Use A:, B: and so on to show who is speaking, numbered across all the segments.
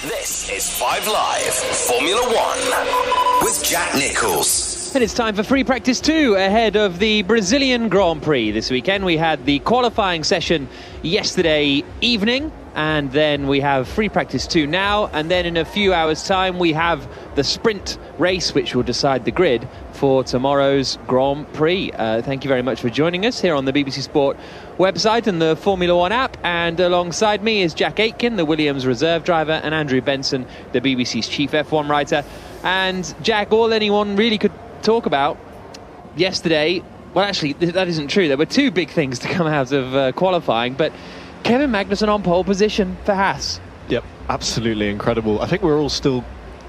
A: This is 5 Live Formula One with Jack Nichols.
B: And it's time for free practice 2 ahead of the Brazilian Grand Prix this weekend. We had the qualifying session yesterday evening, and then we have free practice 2 now, and then in a few hours' time we have the sprint race, which will decide the grid for tomorrow's Grand Prix. Thank you very much for joining us here on the BBC Sport website and the Formula One app. And alongside me is Jack Aitken, the Williams reserve driver, and Andrew Benson, the BBC's chief F1 writer. And Jack, all anyone really could talk about yesterday, well, actually, that isn't true. There were two big things to come out of qualifying, but Kevin Magnussen on pole position for Haas.
C: Yep, absolutely incredible. I think we're all still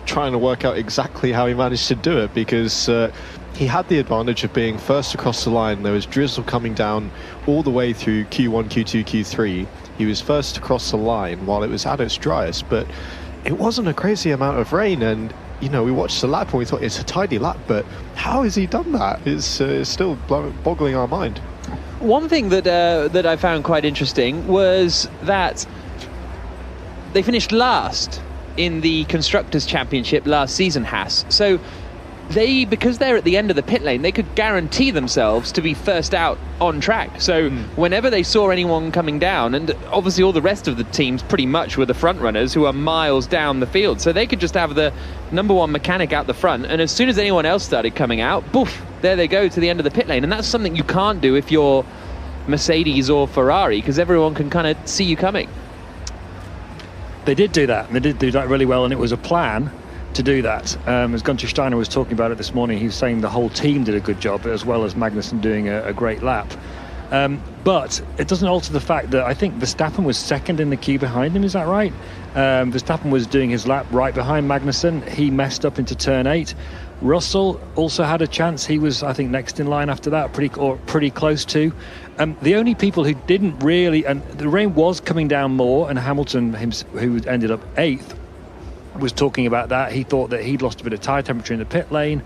C: trying to work out exactly how he managed to do it, because he had the advantage of being first across the line. There was drizzle coming down all the way through Q1, Q2, Q3. He was first across the line while it was at its driest, but it wasn't a crazy amount of rain. And you know, we watched the lap and we thought it's a tidy lap, but how has he done that? It's still boggling our mind.
B: One thing that I found quite interesting was that they finished last in the Constructors' Championship last season, Haas. So because they're at the end of the pit lane, they could guarantee themselves to be first out on track. So whenever they saw anyone coming down, and obviously all the rest of the teams pretty much were the front runners who are miles down the field, so they could just have the number one mechanic out the front, and as soon as anyone else started coming out, poof, there they go to the end of the pit lane. And that's something you can't do if you're Mercedes or Ferrari, because everyone can kind of see you coming.
D: They did do that, and they did do that really well, and it was a plan to do that. As Gunther Steiner was talking about it this morning, he was saying the whole team did a good job, as well as Magnussen doing a great lap. But it doesn't alter the fact that I think Verstappen was second in the queue behind him, is that right? Verstappen was doing his lap right behind Magnussen. He messed up into turn 8. Russell also had a chance. He was, I think, next in line after that, pretty close to. The only people who didn't really, and the rain was coming down more, and Hamilton, who ended up 8th, was talking about that. He thought that he'd lost a bit of tyre temperature in the pit lane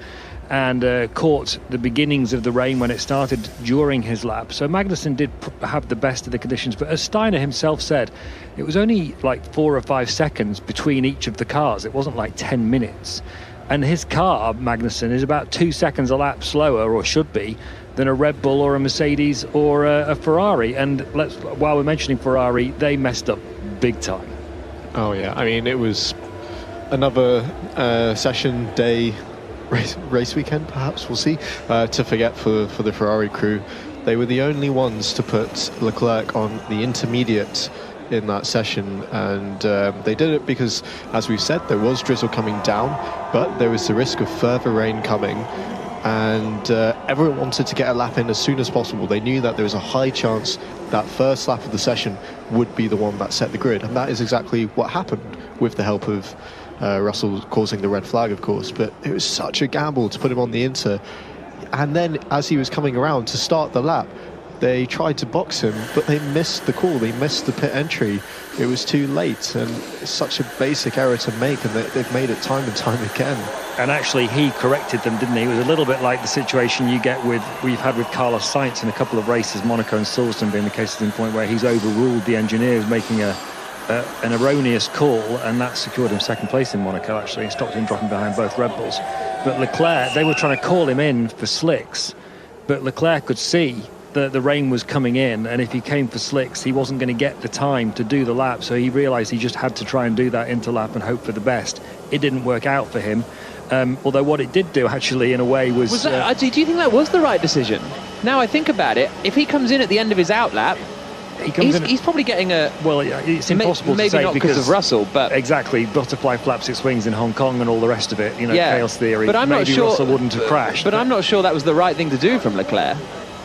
D: and caught the beginnings of the rain when it started during his lap. So Magnussen did have the best of the conditions, but as Steiner himself said, it was only like 4 or 5 seconds between each of the cars. It wasn't like 10 minutes. And his car, Magnussen, is about 2 seconds a lap slower, or should be, than a Red Bull or a Mercedes or a Ferrari. And while we're mentioning Ferrari, they messed up big time.
C: Oh yeah, I mean, it was another session day, race weekend, perhaps, we'll see, to forget for the Ferrari crew. They were the only ones to put Leclerc on the intermediate in that session, and they did it because, as we've said, there was drizzle coming down, but there was the risk of further rain coming, and everyone wanted to get a lap in as soon as possible. They knew that there was a high chance that first lap of the session would be the one that set the grid, and that is exactly what happened, with the help of Russell causing the red flag, of course. But it was such a gamble to put him on the inter, and then as he was coming around to start the lap, they tried to box him, but they missed the call. They missed the pit entry. It was too late, and it's such a basic error to make, and they've made it time and time again.
D: And actually, he corrected them, didn't he? It was a little bit like the situation we've had with Carlos Sainz in a couple of races, Monaco and Silverstone being the cases in point, where he's overruled the engineers making an erroneous call, and that secured him second place in Monaco, actually, and stopped him dropping behind both Red Bulls. But Leclerc, they were trying to call him in for slicks, but Leclerc could see that the rain was coming in, and if he came for slicks, he wasn't going to get the time to do the lap, so he realised he just had to try and do that interlap and hope for the best. It didn't work out for him, although what it did do, actually, in a way, was
B: that, do you think that was the right decision? Now I think about it, if he comes in at the end of his outlap, he's probably getting a...
D: Well, it's impossible to say,
B: maybe not because of Russell, but...
D: Exactly, butterfly flaps its wings in Hong Kong and all the rest of it, chaos theory.
B: But I'm not sure
D: Russell wouldn't have crashed.
B: But I'm not sure that was the right thing to do from Leclerc.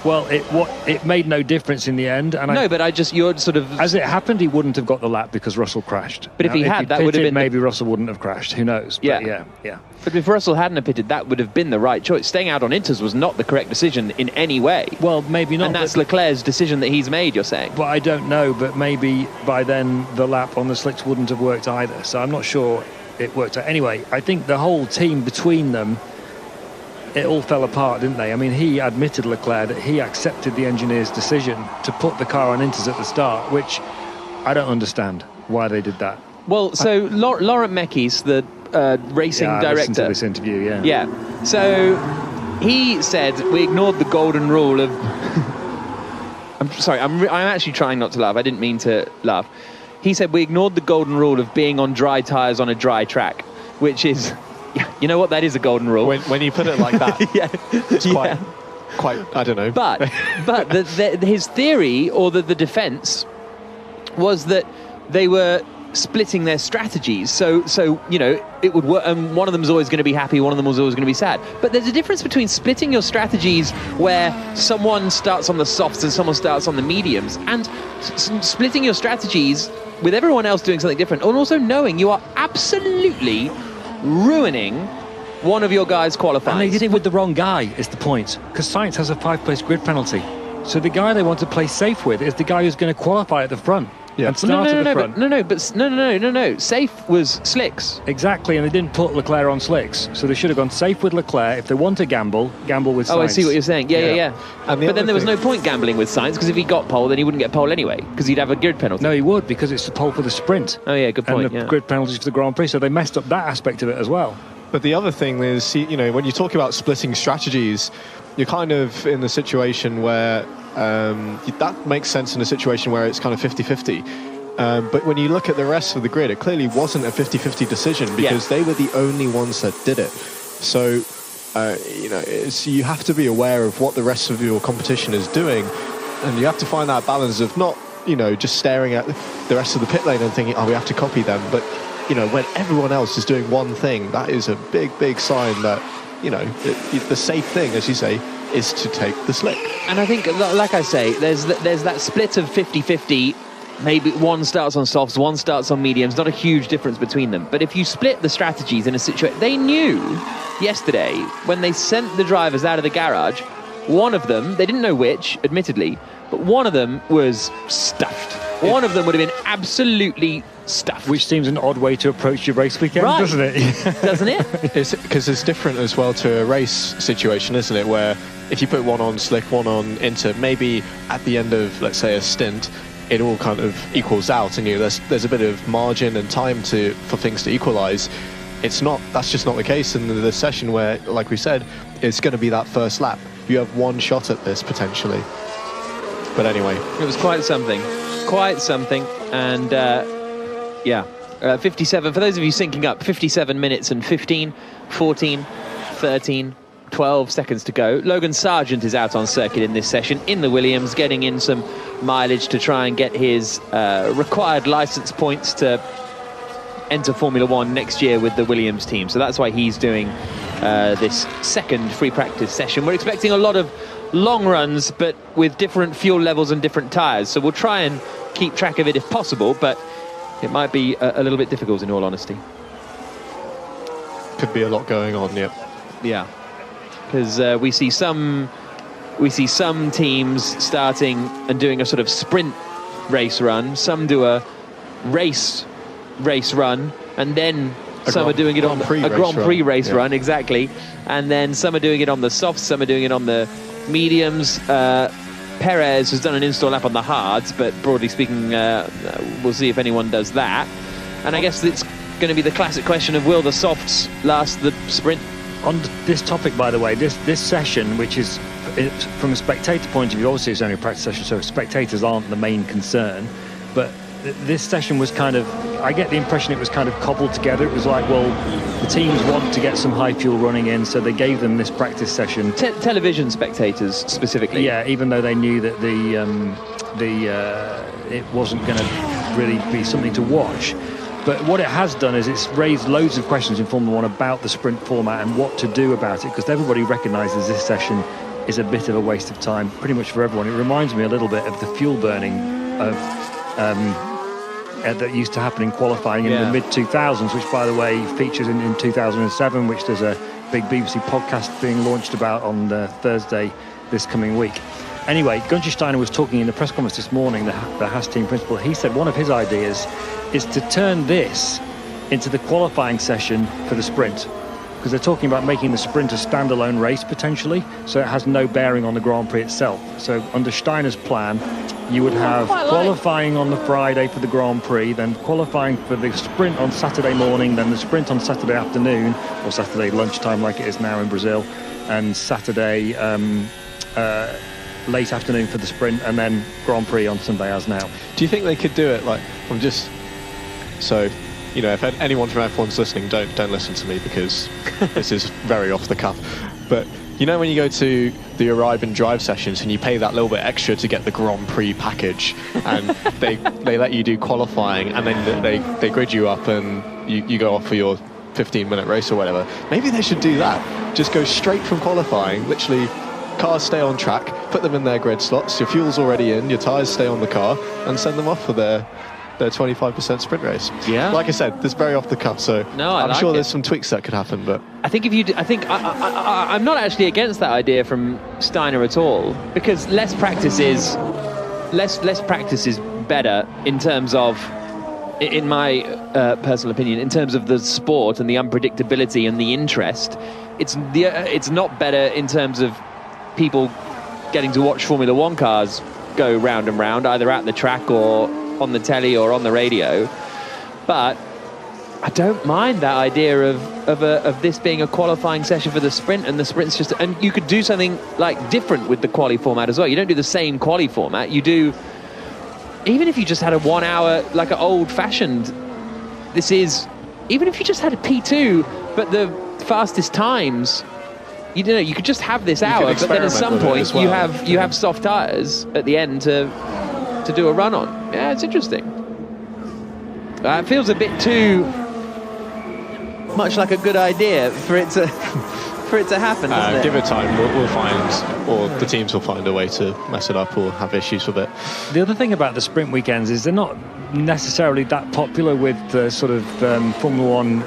D: Well, it made no difference in the end. And
B: you're sort of...
D: As it happened, he wouldn't have got the lap because Russell crashed.
B: But if he had, that would have been...
D: Maybe Russell wouldn't have crashed. Who knows?
B: Yeah.
D: But yeah.
B: But if Russell hadn't have pitted, that would have been the right choice. Staying out on inters was not the correct decision in any way.
D: Well, maybe not.
B: And that's Leclerc's decision that he's made, you're saying?
D: Well, I don't know, but maybe by then the lap on the slicks wouldn't have worked either. So I'm not sure it worked out. Anyway, I think the whole team between them, it all fell apart, didn't they? I mean, he admitted, Leclerc, that he accepted the engineer's decision to put the car on inters at the start, which I don't understand why they did that.
B: Well, so Laurent Mekis, the racing
D: I
B: director.
D: listened to this interview, yeah.
B: Yeah. So he said we ignored the golden rule of. I'm sorry. I'm actually trying not to laugh. I didn't mean to laugh. He said we ignored the golden rule of being on dry tyres on a dry track, which is, you know what, that is a golden rule.
C: When you put it like that, it's quite, I don't know.
B: But his theory, or the defence, was that they were splitting their strategies. So it would work, and one of them's always going to be happy, one of them was always going to be sad. But there's a difference between splitting your strategies where someone starts on the softs and someone starts on the mediums, and splitting your strategies with everyone else doing something different, and also knowing you are absolutely ruining one of your guys qualifying.
D: And they did it with the wrong guy, is the point. Because Sainz has a 5-place grid penalty. So the guy they want to play safe with is the guy who's going to qualify at the front.
C: Yeah.
D: And start at the front.
B: No. Safe was Slicks.
D: Exactly, and they didn't put Leclerc on Slicks. So they should have gone safe with Leclerc. If they want to gamble with Sainz.
B: Oh, I see what you're saying. Yeah.
C: And
B: but then there was no point gambling with Sainz, because if he got pole, then he wouldn't get pole anyway, because he'd have a grid penalty.
D: No, he would, because it's the pole for the sprint.
B: Oh, yeah, good point.
D: And the grid penalties for the Grand Prix, so they messed up that aspect of it as well.
C: But the other thing is, when you talk about splitting strategies, you're kind of in the situation where that makes sense in a situation where it's kind of 50-50. But when you look at the rest of the grid, it clearly wasn't a 50-50 decision, because they were the only ones that did it. So, you have to be aware of what the rest of your competition is doing, and you have to find that balance of not, just staring at the rest of the pit lane and thinking, we have to copy them. But, when everyone else is doing one thing, that is a big, big sign that, the safe thing, as you say, is to take the slick.
B: And I think, like I say, there's that split of 50-50. Maybe one starts on softs, one starts on mediums, not a huge difference between them. But if you split the strategies in a situation, they knew yesterday when they sent the drivers out of the garage, one of them, they didn't know which, admittedly, but one of them was stuffed. One of them would have been absolutely stuffed.
D: Which seems an odd way to approach your race weekend, doesn't it?
B: Doesn't it?
C: Because it's different as well to a race situation, isn't it? Where if you put one on slick, one on inter, maybe at the end of, let's say, a stint, it all kind of equals out, and there's a bit of margin and time for things to equalise. That's just not the case in the session where, like we said, it's going to be that first lap. You have one shot at this potentially. But anyway,
B: it was quite something, and 57. For those of you syncing up, 57 minutes and 15, 14, 13. 12 seconds to go. Logan Sargent is out on circuit in this session in the Williams, getting in some mileage to try and get his required licence points to enter Formula One next year with the Williams team. So that's why he's doing this second free practice session. We're expecting a lot of long runs, but with different fuel levels and different tyres. So we'll try and keep track of it if possible, but it might be a little bit difficult in all honesty.
C: Could be a lot going on,
B: yeah. Because we see some teams starting and doing a sort of sprint race run. Some do a race run, and then some are doing it on a Grand Prix race run, exactly. And then some are doing it on the softs, some are doing it on the mediums. Perez has done an install lap on the hards, but broadly speaking, we'll see if anyone does that. And I guess it's going to be the classic question of, will the softs last the sprint?
D: On this topic, by the way, this session, which is, from a spectator point of view, obviously it's only a practice session, so spectators aren't the main concern, but this session was kind of, I get the impression it was kind of cobbled together. It was like, well, the teams want to get some high fuel running in, so they gave them this practice session.
B: Television spectators specifically.
D: Yeah, even though they knew that it wasn't going to really be something to watch. But what it has done is it's raised loads of questions in Formula One about the sprint format and what to do about it, because everybody recognises this session is a bit of a waste of time, pretty much for everyone. It reminds me a little bit of the fuel burning of that used to happen in qualifying in the mid-2000s, which, by the way, features in 2007, which there's a big BBC podcast being launched about on Thursday this coming week. Anyway, Gunther Steiner was talking in the press conference this morning, the Haas team principal. He said one of his ideas is to turn this into the qualifying session for the sprint, because they're talking about making the sprint a standalone race potentially, so it has no bearing on the Grand Prix itself. So under Steiner's plan, you would have
B: quite like.
D: qualifying on the Friday for the Grand Prix, then qualifying for the sprint on Saturday morning, then the sprint on Saturday afternoon, or Saturday lunchtime like it is now in Brazil, and Saturday late afternoon for the sprint, and then Grand Prix on Sunday as now.
C: Do you think they could do it like, so, you know, if anyone from F1's listening, don't listen to me because this is very off the cuff. But you know when you go to the arrive and drive sessions and you pay that little bit extra to get the Grand Prix package, and they let you do qualifying, and then they grid you up and you go off for your 15-minute race or whatever. Maybe they should do that. Just go straight from qualifying, literally cars stay on track, put them in their grid slots, your fuel's already in, your tyres stay on the car, and send them off for their 25% sprint race.
B: Yeah.
C: Like I said, this is very off the cuff, so I'm sure there's some tweaks that could happen. But
B: I think I'm not actually against that idea from Steiner at all, because less practice is better in terms of, in my personal opinion, in terms of the sport and the unpredictability and the interest. It's not better in terms of people getting to watch Formula One cars go round and round, either at the track or on the telly or on the radio. But I don't mind that idea of this being a qualifying session for the sprint, and the sprint's just, and you could do something like different with the quali format as well. You don't do the same quali format. You do, even if you just had a 1 hour, like an old fashioned, even if you just had a P2, but the fastest times, you could just have this hour, but then at some point you have soft tires at the end to do a run on. Yeah, it's interesting. It feels a bit too much like a good idea for it to happen, doesn't it?
C: Give it time. We'll find, or the teams will find a way to mess it up or have issues with it.
D: The other thing about the sprint weekends is they're not necessarily that popular with the sort of Formula One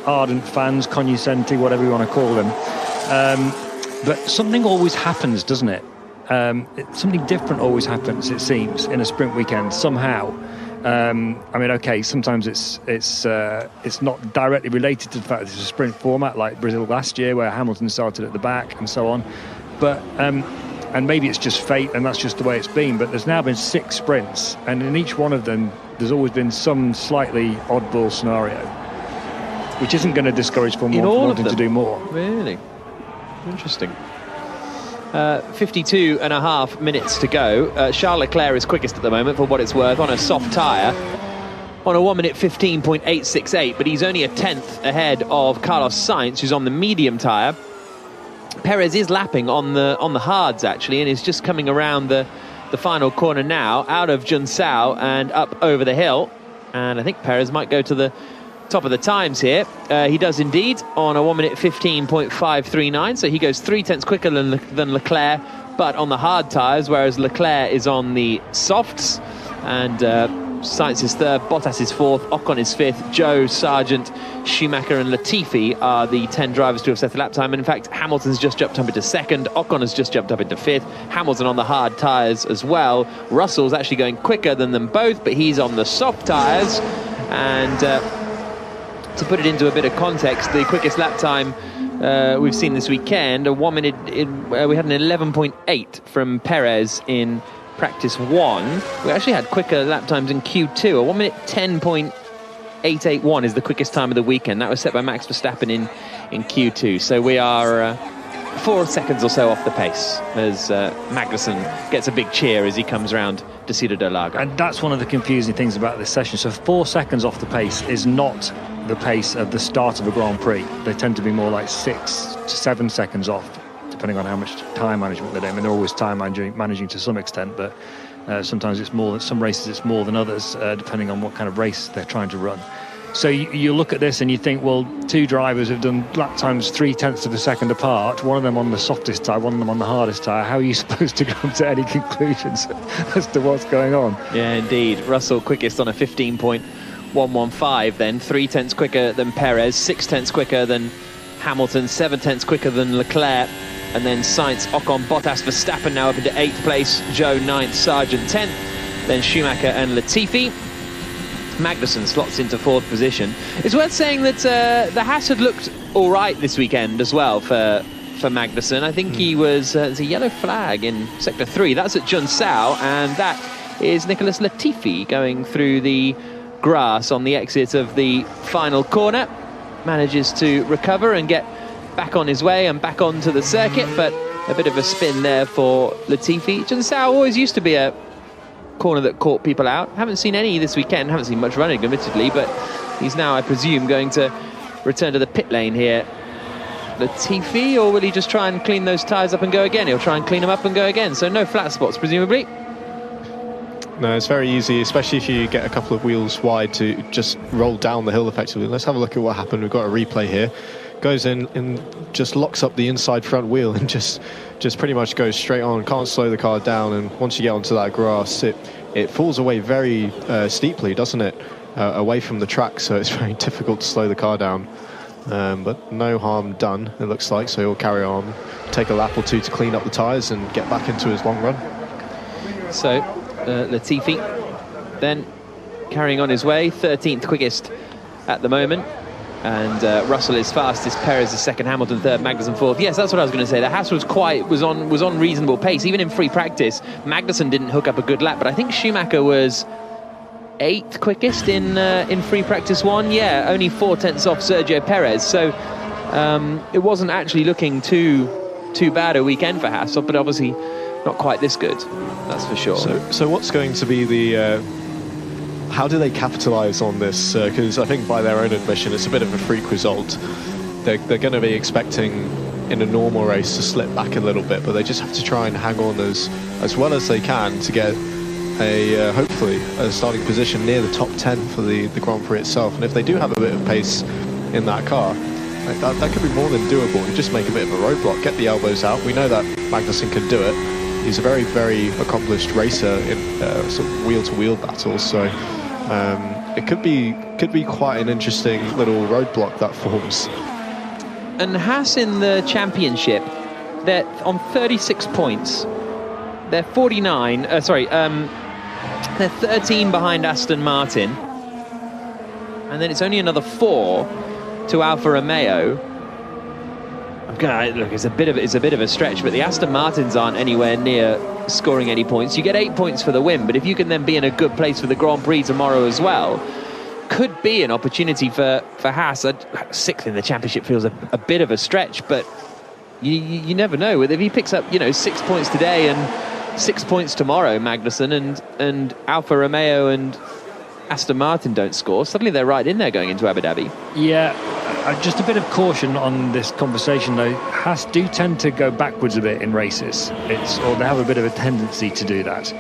D: ardent fans, cognoscenti, whatever you want to call them. But something always happens, doesn't it? Something different always happens, it seems, in a sprint weekend somehow. I mean, okay, sometimes it's not directly related to the fact that it's a sprint format, like Brazil last year, where Hamilton started at the back and so on. But and maybe it's just fate, and that's just the way it's been. But there's now been 6 sprints, and in each one of them, there's always been some slightly oddball scenario, which isn't going to discourage Formula One from wanting to do more.
B: Really interesting. 52 and a half minutes to go. Charles Leclerc is quickest at the moment, for what it's worth, on a soft tyre, on a 1 minute 15.868, but he's only a tenth ahead of Carlos Sainz, who's on the medium tyre. Perez is lapping on the hards, actually, and is just coming around the final corner now, out of Junsao and up over the hill. And I think Perez might go to the top of the times here. He does indeed, on a 1 minute 15.539, so he goes 3 tenths quicker than Leclerc, but on the hard tyres, whereas Leclerc is on the softs. And Sainz is third, Bottas is fourth, Ocon is fifth, Joe, Sargent, Schumacher and Latifi are the 10 drivers to have set the lap time. And in fact, Hamilton's just jumped up into second, Ocon has just jumped up into fifth, Hamilton on the hard tyres as well. Russell's actually going quicker than them both, but he's on the soft tyres. And to put it into a bit of context, the quickest lap time we've seen this weekend, a 1 minute, we had an 11.8 from Perez in practice 1. We actually had quicker lap times in Q2. A 1 minute 10.881 is the quickest time of the weekend. That was set by Max Verstappen in Q2. So we are 4 seconds or so off the pace as Magnussen gets a big cheer as he comes round to Ciudad del Lago.
D: And that's one of the confusing things about this session. So 4 seconds off the pace is not the pace of the start of a Grand Prix. They tend to be more like 6 to 7 seconds off, depending on how much time management they're doing. I mean, they're always time managing to some extent, but sometimes it's more. Some races it's more than others, depending on what kind of race they're trying to run. So you look at this and you think, well, 2 drivers have done lap times 3 tenths of a second apart, one of them on the softest tyre, one of them on the hardest tyre. How are you supposed to come to any conclusions as to what's going on?
B: Yeah, indeed. Russell quickest on a 15.115 then, 3 tenths quicker than Perez, 6 tenths quicker than Hamilton, 7 tenths quicker than Leclerc, and then Sainz, Ocon, Bottas, Verstappen now up into 8th place, Joe 9th, Sargent 10th, then Schumacher and Latifi. Magnussen slots into 4th position. It's worth saying that the Haas had looked all right this weekend as well for Magnussen. I think he was, there's a yellow flag in Sector 3. That's at Junsao, and that is Nicholas Latifi going through the grass on the exit of the final corner. Manages to recover and get back on his way and back onto the circuit, but a bit of a spin there for Latifi. Jinsao always used to be a corner that caught people out. Haven't seen any this weekend, haven't seen much running admittedly, but he's now, I presume, going to return to the pit lane here. Latifi, or will he just try and clean those tyres up and go again? He'll try and clean them up and go again, so no flat spots presumably.
C: No, it's very easy, especially if you get a couple of wheels wide, to just roll down the hill effectively. Let's have a look at what happened. We've got a replay here. Goes in and just locks up the inside front wheel and just pretty much goes straight on. Can't slow the car down, and once you get onto that grass, it falls away very steeply, doesn't it? Away from the track, so it's very difficult to slow the car down. But no harm done, it looks like, so he'll carry on, take a lap or two to clean up the tyres and get back into his long run.
B: So Latifi then carrying on his way, 13th quickest at the moment, and Russell is fastest, Perez is second, Hamilton third, Magnussen fourth. Yes, that's what I was going to say. The Haas was on reasonable pace, even in free practice. Magnussen didn't hook up a good lap, but I think Schumacher was 8th quickest in free practice 1. Yeah, only 4/10 off Sergio Perez, so it wasn't actually looking too bad a weekend for Haas, but obviously not quite this good, that's for sure.
C: So what's going to be the how do they capitalise on this? Because I think by their own admission, it's a bit of a freak result. They're going to be expecting in a normal race to slip back a little bit, but they just have to try and hang on as well as they can to get hopefully a starting position near the top 10 for the Grand Prix itself. And if they do have a bit of pace in that car, that could be more than doable. You just make a bit of a roadblock, get the elbows out. We know that Magnussen can do it. He's a very, very accomplished racer in sort of wheel-to-wheel battles, so it could be quite an interesting little roadblock that forms.
B: And Haas in the championship, they're on 36 points. They're 49. They're 13 behind Aston Martin, and then it's only another 4 to Alfa Romeo. Look, it's a bit of a stretch, but the Aston Martins aren't anywhere near scoring any points. You get 8 points for the win, but if you can then be in a good place for the Grand Prix tomorrow as well, could be an opportunity for Haas. 6th in the championship feels a bit of a stretch, but you never know. If he picks up 6 points today and 6 points tomorrow, Magnussen, and Alfa Romeo and Aston Martin don't score, suddenly they're right in there going into Abu Dhabi.
D: Yeah, just a bit of caution on this conversation though. Haas do tend to go backwards a bit in races, or they have a bit of a tendency to do that.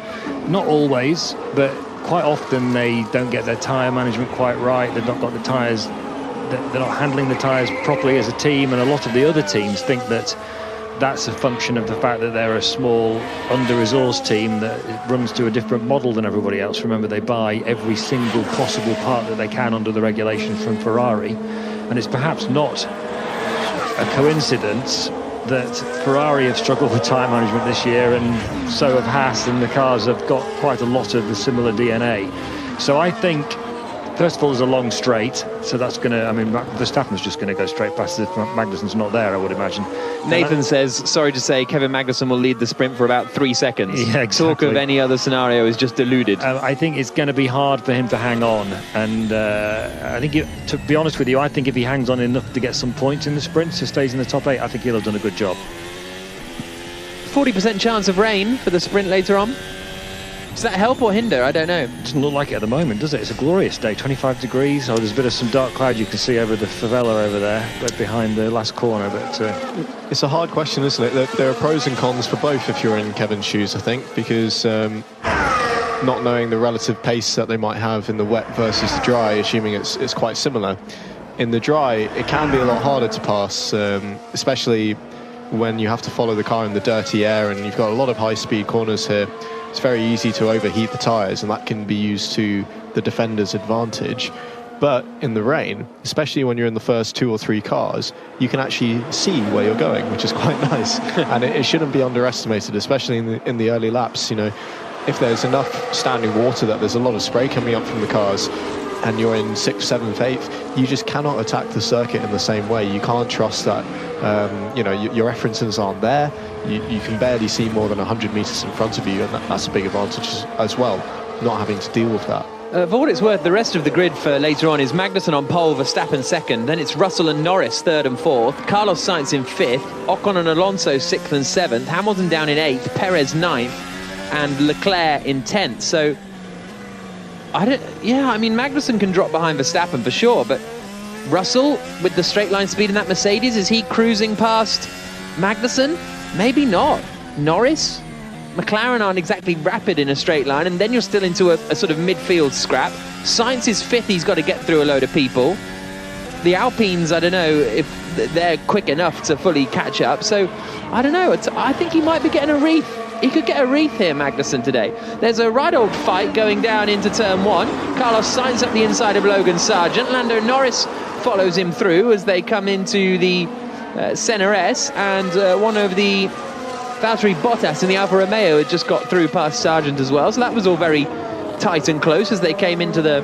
D: Not always, but quite often they don't get their tyre management quite right. They've not got the tyres, they're not handling the tyres properly as a team, and a lot of the other teams think that that's a function of the fact that they're a small, under-resourced team that runs to a different model than everybody else. Remember, they buy every single possible part that they can under the regulations from Ferrari, and it's perhaps not a coincidence that Ferrari have struggled with tyre management this year, and so have Haas, and the cars have got quite a lot of the similar DNA. So I think, first of all, there's a long straight, so that's going to, Verstappen's just going to go straight past if Magnussen's not there, I would imagine.
B: Nathan says, sorry to say, Kevin Magnussen will lead the sprint for about 3 seconds.
D: Yeah, exactly.
B: Talk of any other scenario is just deluded.
D: I think it's going to be hard for him to hang on, and I think, to be honest with you, I think if he hangs on enough to get some points in the sprint, so stays in the top 8, I think he'll have done a good job.
B: 40% chance of rain for the sprint later on. Does that help or hinder? I don't know.
D: It doesn't look like it at the moment, does it? It's a glorious day, 25 degrees. Oh, there's a bit of some dark cloud you can see over the favela over there, right behind the last corner. But
C: it's a hard question, isn't it? There are pros and cons for both if you're in Kevin's shoes, I think, because not knowing the relative pace that they might have in the wet versus the dry, assuming it's quite similar. In the dry, it can be a lot harder to pass, especially when you have to follow the car in the dirty air, and you've got a lot of high-speed corners here. It's very easy to overheat the tyres, and that can be used to the defender's advantage. But in the rain, especially when you're in the first 2 or 3 cars, you can actually see where you're going, which is quite nice. And it shouldn't be underestimated, especially in the early laps. If there's enough standing water that there's a lot of spray coming up from the cars, and you're in 6th, 7th, 8th, you just cannot attack the circuit in the same way. You can't trust that, your references aren't there. You can barely see more than 100 metres in front of you, and that's a big advantage as well, not having to deal with that.
B: For what it's worth, the rest of the grid for later on is Magnussen on pole, Verstappen second, then it's Russell and Norris third and fourth, Carlos Sainz in fifth, Ocon and Alonso 6th and 7th, Hamilton down in 8th, Perez 9th, and Leclerc in 10th. So Magnussen can drop behind Verstappen for sure, but Russell, with the straight line speed in that Mercedes, is he cruising past Magnussen? Maybe not. Norris? McLaren aren't exactly rapid in a straight line, and then you're still into a sort of midfield scrap. Sainz is 5th, he's got to get through a load of people. The Alpines, I don't know if they're quick enough to fully catch up, so I don't know. I think he might be getting a wreath. He could get a wreath here, Magnussen, today. There's a right old fight going down into turn 1. Carlos Sainz up the inside of Logan Sargent. Lando Norris follows him through as they come into the Senna S, and one of the Valtteri Bottas in the Alfa Romeo had just got through past Sargent as well, so that was all very tight and close as they came into the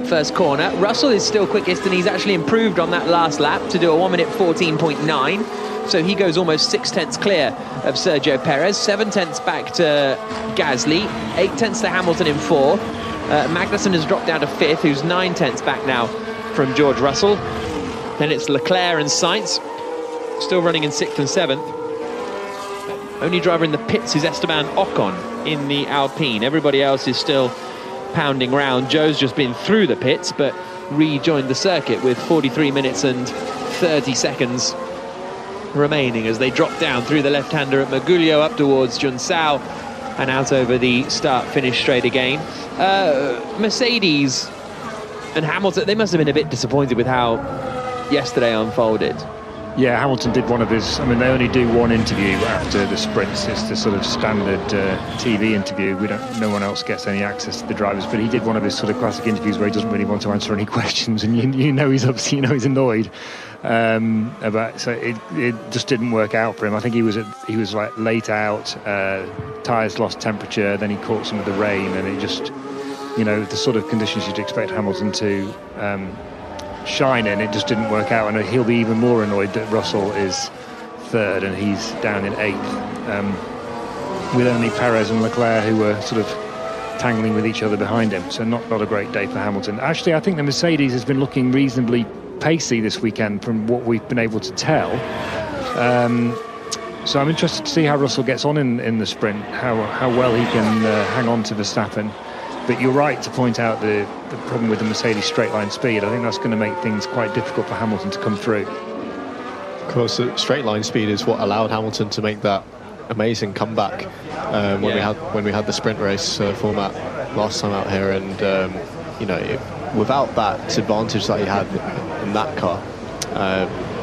B: first corner. Russell is still quickest, and he's actually improved on that last lap to do a 1 minute 14.9, so he goes almost 6 tenths clear of Sergio Perez, 7 tenths back to Gasly, 8 tenths to Hamilton in 4th. Magnussen has dropped down to 5th, who's 9 tenths back now from George Russell. Then it's Leclerc and Sainz still running in 6th and 7th. Only driver in the pits is Esteban Ocon in the Alpine. Everybody else is still pounding round. Joe's just been through the pits, but rejoined the circuit with 43 minutes and 30 seconds remaining as they drop down through the left-hander at Magulio up towards Junsao and out over the start-finish straight again. Mercedes and Hamilton, they must have been a bit disappointed with how yesterday unfolded.
D: Yeah, Hamilton did one of his... they only do one interview after the sprints. It's the sort of standard TV interview. No one else gets any access to the drivers, but he did one of his sort of classic interviews where he doesn't really want to answer any questions, and he's obviously, he's annoyed so it just didn't work out for him. I think he was like late out, tyres lost temperature, then he caught some of the rain, and it just, the sort of conditions you'd expect Hamilton to shine in, it just didn't work out, and he'll be even more annoyed that Russell is 3rd and he's down in 8th, with only Perez and Leclerc who were sort of tangling with each other behind him. So not a great day for Hamilton. Actually, I think the Mercedes has been looking reasonably pacey this weekend from what we've been able to tell. So I'm interested to see how Russell gets on in the sprint, how well he can hang on to Verstappen. But you're right to point out the problem with the Mercedes straight line speed. I think that's going to make things quite difficult for Hamilton to come through.
C: Of course, the straight line speed is what allowed Hamilton to make that amazing comeback when we had the sprint race format last time out here, and without that advantage that he had in that car,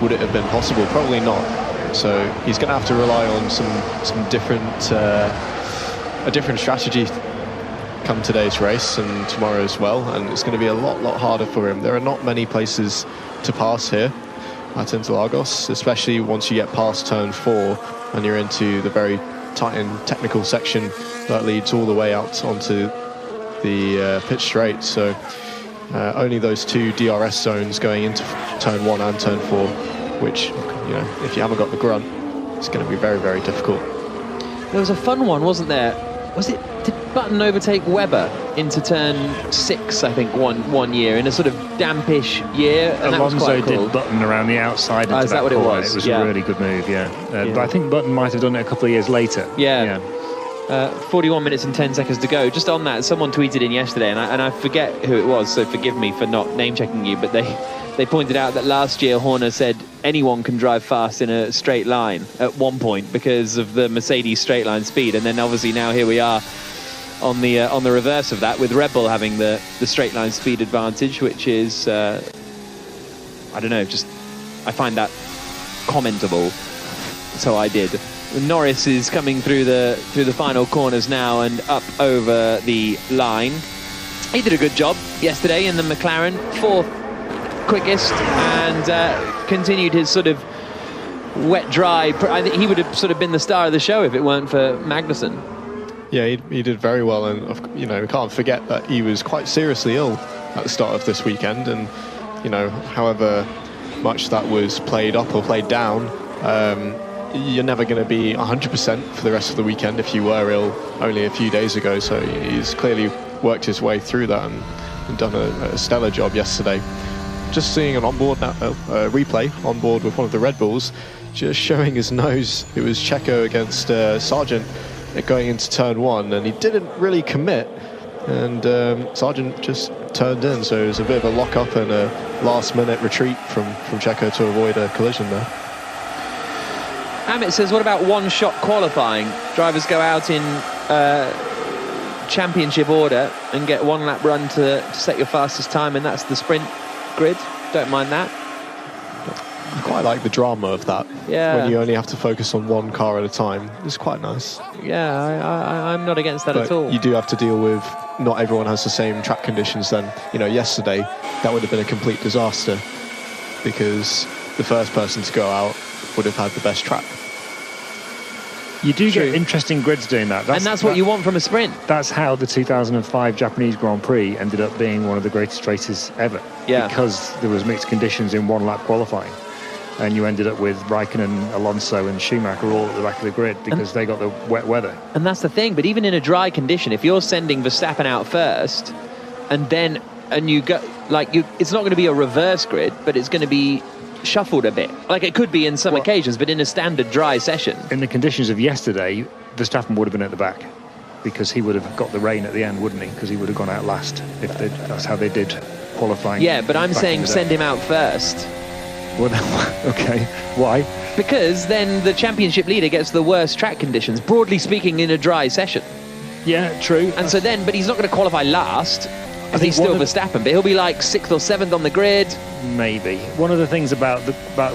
C: would it have been possible? Probably not. So he's going to have to rely on some different a different strategy come today's race and tomorrow as well, and it's going to be a lot harder for him. There are not many places to pass here at Interlagos, especially once you get past turn 4 and you're into the very tight and technical section that leads all the way out onto the pit straight. So only those 2 DRS zones going into turn 1 and turn 4, which, if you haven't got the grunt, it's going to be very, very difficult.
B: There was a fun one, wasn't there? Did Button overtake Webber into turn 6, I think, one year in a sort of dampish year? And
D: Alonso did Button around the outside into
B: is that what
D: corner.
B: It was?
D: It was a really good move, yeah. But I think Button might have done it a couple of years later.
B: Yeah. 41 minutes and 10 seconds to go. Just on that, someone tweeted in yesterday, and I forget who it was, so forgive me for not name-checking you, but they pointed out that last year Horner said anyone can drive fast in a straight line at one point because of the Mercedes straight line speed, and then obviously now here we are on the reverse of that, with Red Bull having the straight line speed advantage, which is I don't know, just I find that commentable, so I did. Norris is coming through the final corners now and up over the line. He did a good job yesterday in the McLaren, 4th quickest, and continued his sort of wet dry. I think he would have sort of been the star of the show if it weren't for Magnussen.
C: Yeah, he did very well, and we can't forget that he was quite seriously ill at the start of this weekend, and however much that was played up or played down, you're never going to be 100% for the rest of the weekend if you were ill only a few days ago. So he's clearly worked his way through that and done a stellar job yesterday. Just seeing an onboard replay on board with one of the Red Bulls, just showing his nose. It was Checo against Sargent going into turn 1, and he didn't really commit, and Sargent just turned in. So it was a bit of a lock-up and a last-minute retreat from Checo to avoid a collision there.
B: Amit says, what about one-shot qualifying? Drivers go out in championship order and get one lap run to set your fastest time, and that's the sprint grid. Don't mind that.
C: I quite like the drama of that.
B: Yeah.
C: When you only have to focus on one car at a time. It's quite nice.
B: Yeah, I'm not against that at all.
C: You do have to deal with, not everyone has the same track conditions then. Yesterday, that would have been a complete disaster because the first person to go out would have had the best track.
D: You do get interesting grids doing that.
B: That's what you want from a sprint.
D: That's how the 2005 Japanese Grand Prix ended up being one of the greatest races ever.
B: Yeah.
D: Because there was mixed conditions in one lap qualifying. And you ended up with Raikkonen, Alonso and Schumacher all at the back of the grid because they got the wet weather.
B: And that's the thing. But even in a dry condition, if you're sending Verstappen out first and you go, it's not going to be a reverse grid, but it's going to be shuffled a bit, like it could be in some occasions, but in a standard dry session.
D: In the conditions of yesterday, Verstappen would have been at the back because he would have got the rain at the end, wouldn't he? Because he would have gone out last. That's how they did qualifying.
B: Yeah, but I'm saying send him out first.
D: Well, okay, why?
B: Because then the championship leader gets the worst track conditions, broadly speaking, in a dry session.
D: Yeah, true.
B: And so then, but he's not going to qualify last. I think he's still Verstappen, but he'll be like 6th or 7th on the grid.
D: Maybe. One of the things about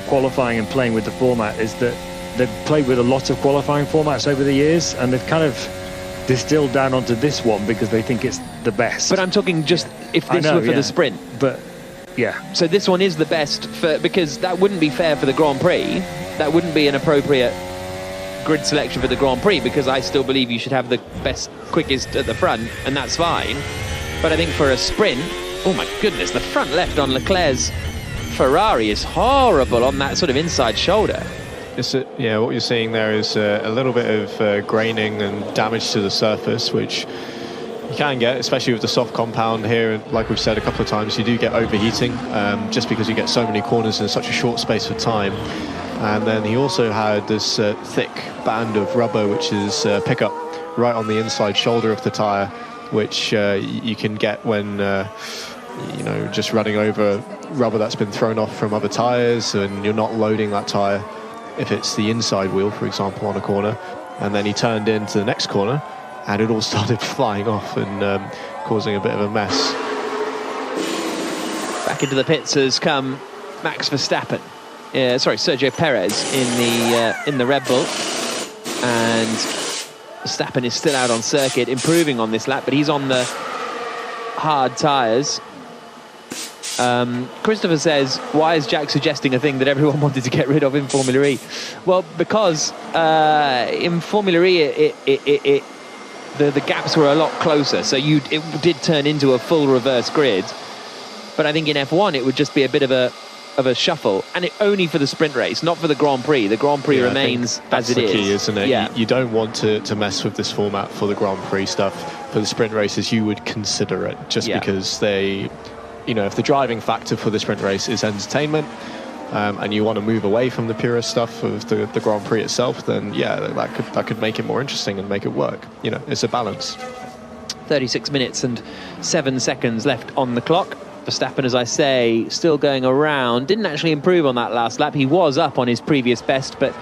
D: qualifying and playing with the format is that they've played with a lot of qualifying formats over the years, and they've kind of distilled down onto this one because they think it's the best.
B: But I'm talking just if this were for the sprint.
D: But yeah.
B: So this one is the best because that wouldn't be fair for the Grand Prix. That wouldn't be an appropriate grid selection for the Grand Prix because I still believe you should have the best, quickest at the front, and that's fine. But I think for a sprint, oh my goodness, the front left on Leclerc's Ferrari is horrible on that sort of inside shoulder.
C: Yeah, what you're seeing there is a little bit of graining and damage to the surface, which you can get, especially with the soft compound here. Like we've said a couple of times, you do get overheating just because you get so many corners in such a short space of time. And then he also had this thick band of rubber, which is pickup right on the inside shoulder of the tyre, which you can get when just running over rubber that's been thrown off from other tyres, and you're not loading that tyre if it's the inside wheel, for example, on a corner. And then he turned into the next corner and it all started flying off and causing a bit of a mess.
B: Back into the pits has come Max Verstappen. Sergio Perez in the Red Bull, and Verstappen is still out on circuit, improving on this lap, but he's on the hard tyres. Christopher says, why is Jack suggesting a thing that everyone wanted to get rid of in Formula E? Well, because in Formula E, the gaps were a lot closer, so it did turn into a full reverse grid. But I think in F1, it would just be a bit of a shuffle, and only for the sprint race, not for the Grand Prix. The Grand Prix remains as it is. That's the
C: key, isn't it?
B: Yeah.
C: You don't want to mess with this format for the Grand Prix stuff. For the sprint races, you would consider it just because they, if the driving factor for the sprint race is entertainment, and you want to move away from the purest stuff of the Grand Prix itself, then that could make it more interesting and make it work. It's a balance.
B: 36 minutes and 7 seconds left on the clock. Verstappen, as I say, still going around. Didn't actually improve on that last lap. He was up on his previous best, but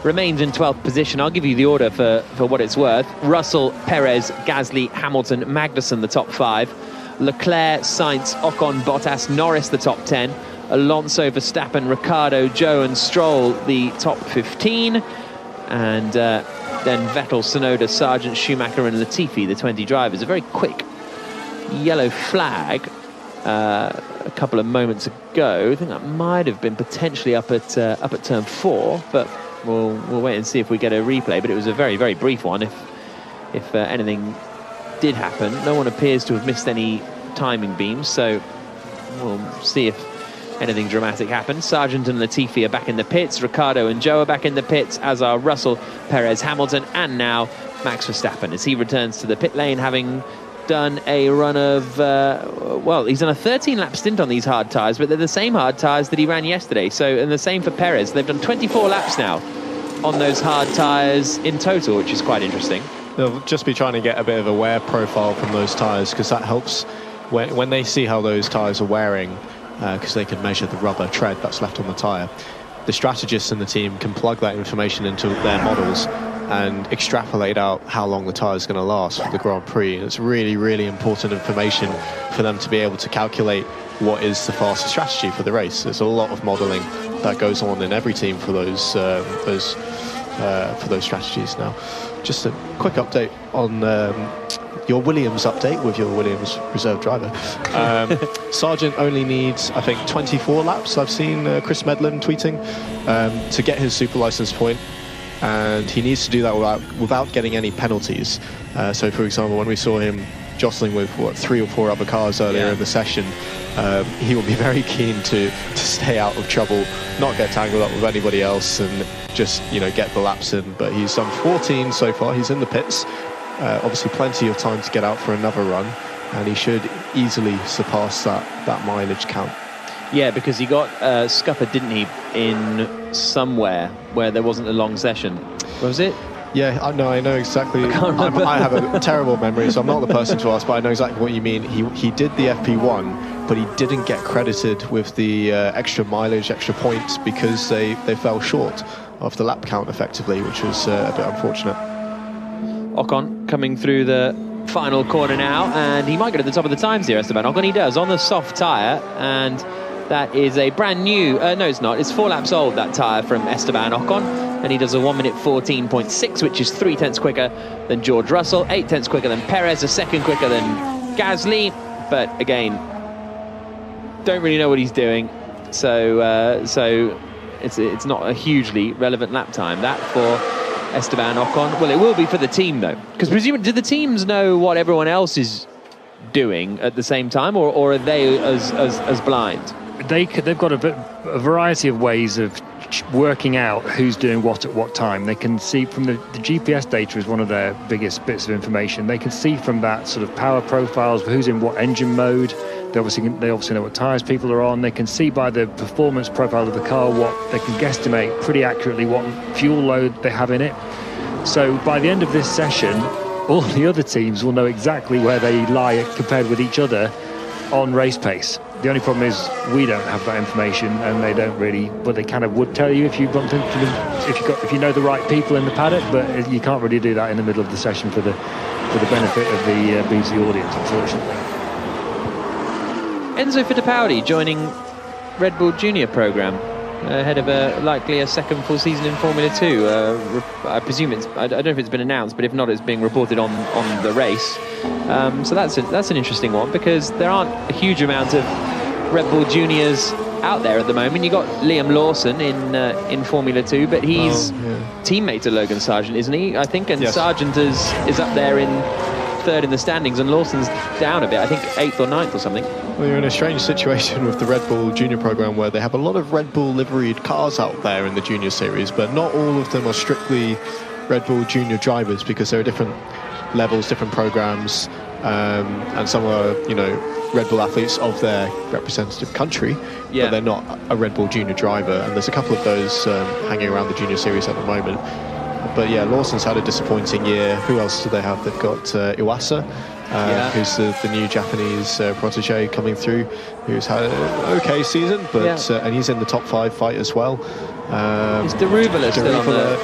B: remains in 12th position. I'll give you the order for what it's worth. Russell, Perez, Gasly, Hamilton, Magnussen, the top 5. Leclerc, Sainz, Ocon, Bottas, Norris, the top 10. Alonso, Verstappen, Ricciardo, Zhou and Stroll, the top 15. And then Vettel, Tsunoda, Sargent, Schumacher and Latifi, the 20 drivers. A very quick yellow flag a couple of moments ago. I think that might have been potentially up at turn 4, but we'll wait and see if we get a replay. But it was a very, very brief one. If anything did happen, no one appears to have missed any timing beams, so we'll see if anything dramatic happens. Sargent and Latifi are back in the pits. Ricciardo and Joe are back in the pits, as are Russell, Perez, Hamilton, and now Max Verstappen as he returns to the pit lane, having done a run of, well, he's done a 13-lap stint on these hard tyres, but they're the same hard tyres that he ran yesterday. So, and the same for Perez. They've done 24 laps now on those hard tyres in total, which is quite interesting.
C: They'll just be trying to get a bit of a wear profile from those tyres, because that helps when they see how those tyres are wearing, because they can measure the rubber tread that's left on the tyre. The strategists in the team can plug that information into their models and extrapolate out how long the tyre is going to last for the Grand Prix. And it's really, really important information for them to be able to calculate what is the fastest strategy for the race. There's a lot of modelling that goes on in every team for those strategies. Now, just a quick update on your Williams update with your Williams reserve driver. Sargent only needs, I think, 24 laps. I've seen Chris Medlin tweeting to get his super license point, and he needs to do that without getting any penalties. So, for example, when we saw him jostling with 3 or 4 other cars earlier in the session, he will be very keen to stay out of trouble, not get tangled up with anybody else, and just get the laps in. But he's done 14 so far. He's in the pits. Obviously plenty of time to get out for another run, and he should easily surpass that mileage count.
B: Yeah, because he got scuppered, didn't he, in somewhere where there wasn't a long session. What was it?
C: Yeah, I know exactly.
B: I
C: have a terrible memory, so I'm not the person to ask, but I know exactly what you mean. He did the FP1, but he didn't get credited with the extra mileage, extra points, because they fell short of the lap count effectively, which was a bit unfortunate.
B: Ocon coming through the final corner now, and he might go to the top of the times here, Esteban Ocon. He does, on the soft tyre, and that is a brand new, no it's not, it's 4 laps old, that tyre from Esteban Ocon, and he does a 1 minute 14.6, which is 3 tenths quicker than George Russell, 8 tenths quicker than Perez, a second quicker than Gasly, but again, don't really know what he's doing, so it's not a hugely relevant lap time, that for Esteban Ocon. Well, it will be for the team though, because presumably, do the teams know what everyone else is doing at the same time, or are they as blind?
D: They've got a variety of ways of working out who's doing what at what time. They can see from the GPS data is one of their biggest bits of information. They can see from that sort of power profiles, who's in what engine mode. They obviously know what tyres people are on. They can see by the performance profile of the car what they can guesstimate pretty accurately what fuel load they have in it. So by the end of this session, all the other teams will know exactly where they lie compared with each other on race pace. The only problem is we don't have that information, and they don't really, but they kind of would tell you if you bump into them, if you know the right people in the paddock, but you can't really do that in the middle of the session for the benefit of the BBC audience, unfortunately.
B: Enzo Fittipaldi joining Red Bull Junior programme ahead of likely a second full season in Formula 2. I presume I don't know if it's been announced, but if not, it's being reported on the race. So that's an interesting one, because there aren't a huge amount of Red Bull Juniors out there at the moment. You got Liam Lawson in Formula 2, but he's teammate to Logan Sargent, isn't he? I think, and yes. Sargent is up there in third in the standings, and Lawson's down a bit. I think 8th or 9th or something.
C: Well, you're in a strange situation with the Red Bull Junior program, where they have a lot of Red Bull liveried cars out there in the Junior Series, but not all of them are strictly Red Bull Junior drivers, because there are different levels, different programs, and some are, Red Bull athletes of their representative country, but they're not a Red Bull Junior driver, and there's a couple of those hanging around the Junior Series at the moment. But yeah, Lawson's had a disappointing year. Who else do they have? They've got Iwasa, who's the new Japanese protege coming through, who's had an okay season, but and he's in the top 5 fight as well.
B: Is Daruvula still on there?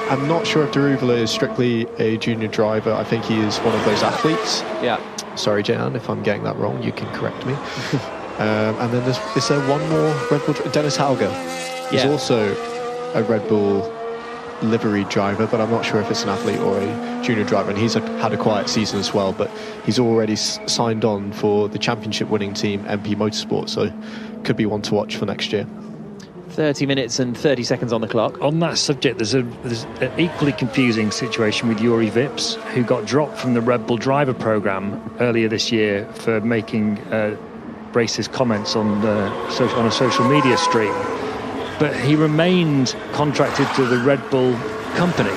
C: I'm not sure if Daruvula is strictly a junior driver. I think he is one of those athletes.
B: Yeah.
C: Sorry, Jehan, if I'm getting that wrong, you can correct me. And then is there one more Red Bull? Dennis Hauger is also a Red Bull livery driver, but I'm not sure if it's an athlete or a junior driver, and he's had a quiet season as well, but he's already signed on for the championship winning team MP Motorsport, so could be one to watch for next year.
B: 30 minutes and 30 seconds on the clock.
D: On that subject, there's an equally confusing situation with Yuri Vips, who got dropped from the Red Bull driver program earlier this year for making racist comments on a social media stream. But he remained contracted to the Red Bull company.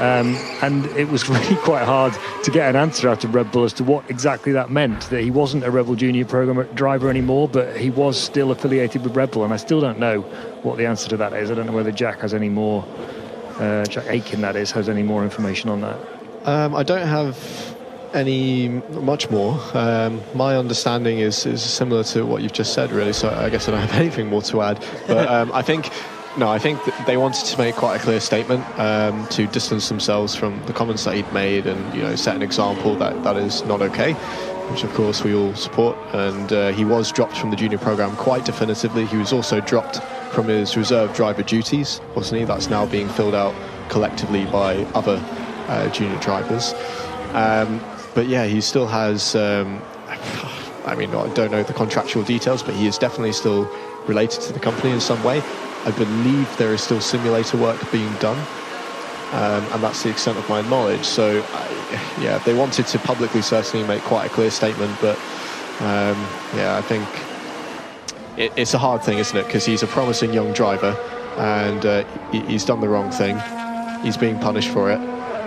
D: And it was really quite hard to get an answer out of Red Bull as to what exactly that meant, that he wasn't a Red Bull Junior program driver anymore, but he was still affiliated with Red Bull. And I still don't know what the answer to that is. I don't know whether Jack has any more, Jack Aiken that is, has any more information on that. I
C: don't have much more. My understanding is similar to what you've just said, really, so I guess I don't have anything more to add. But I think that they wanted to make quite a clear statement to distance themselves from the comments that he'd made, and set an example that is not okay, which of course we all support. And he was dropped from the junior program quite definitively. He was also dropped from his reserve driver duties, wasn't he? That's now being filled out collectively by other junior drivers. But yeah, he still has I don't know the contractual details, but he is definitely still related to the company in some way. I believe there is still simulator work being done, and that's the extent of my knowledge. So, they wanted to publicly certainly make quite a clear statement, but I think it's a hard thing, isn't it? Because he's a promising young driver, and he's done the wrong thing. He's being punished for it,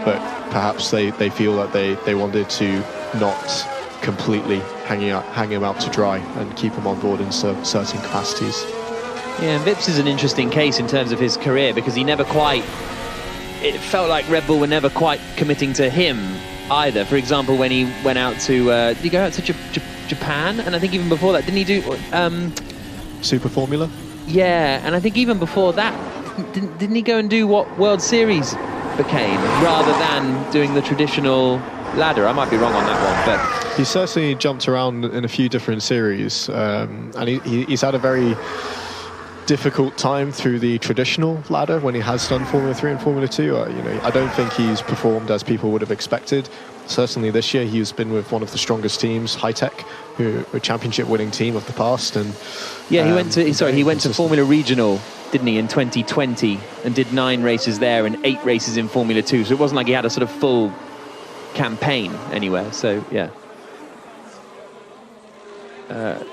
C: but perhaps they feel that they wanted to not completely hang him out to dry and keep him on board in certain capacities.
B: Yeah, and Vips is an interesting case in terms of his career, because he never quite... It felt like Red Bull were never quite committing to him either. For example, when he went out to... did he go out to Japan? And I think even before that, didn't he do...
C: Super Formula?
B: Yeah, and I think even before that, didn't he go and do what World Series became, rather than doing the traditional ladder? I might be wrong on that one, but...
C: He certainly jumped around in a few different series, and he's had a very difficult time through the traditional ladder when he has done Formula 3 and Formula 2. I don't think he's performed as people would have expected. Certainly this year he's been with one of the strongest teams, High Tech, who are a championship winning team of the past. And
B: yeah, he went to Formula Regional, didn't he, in 2020, and did 9 races there and 8 races in Formula 2. So it wasn't like he had a sort of full campaign anywhere. So yeah,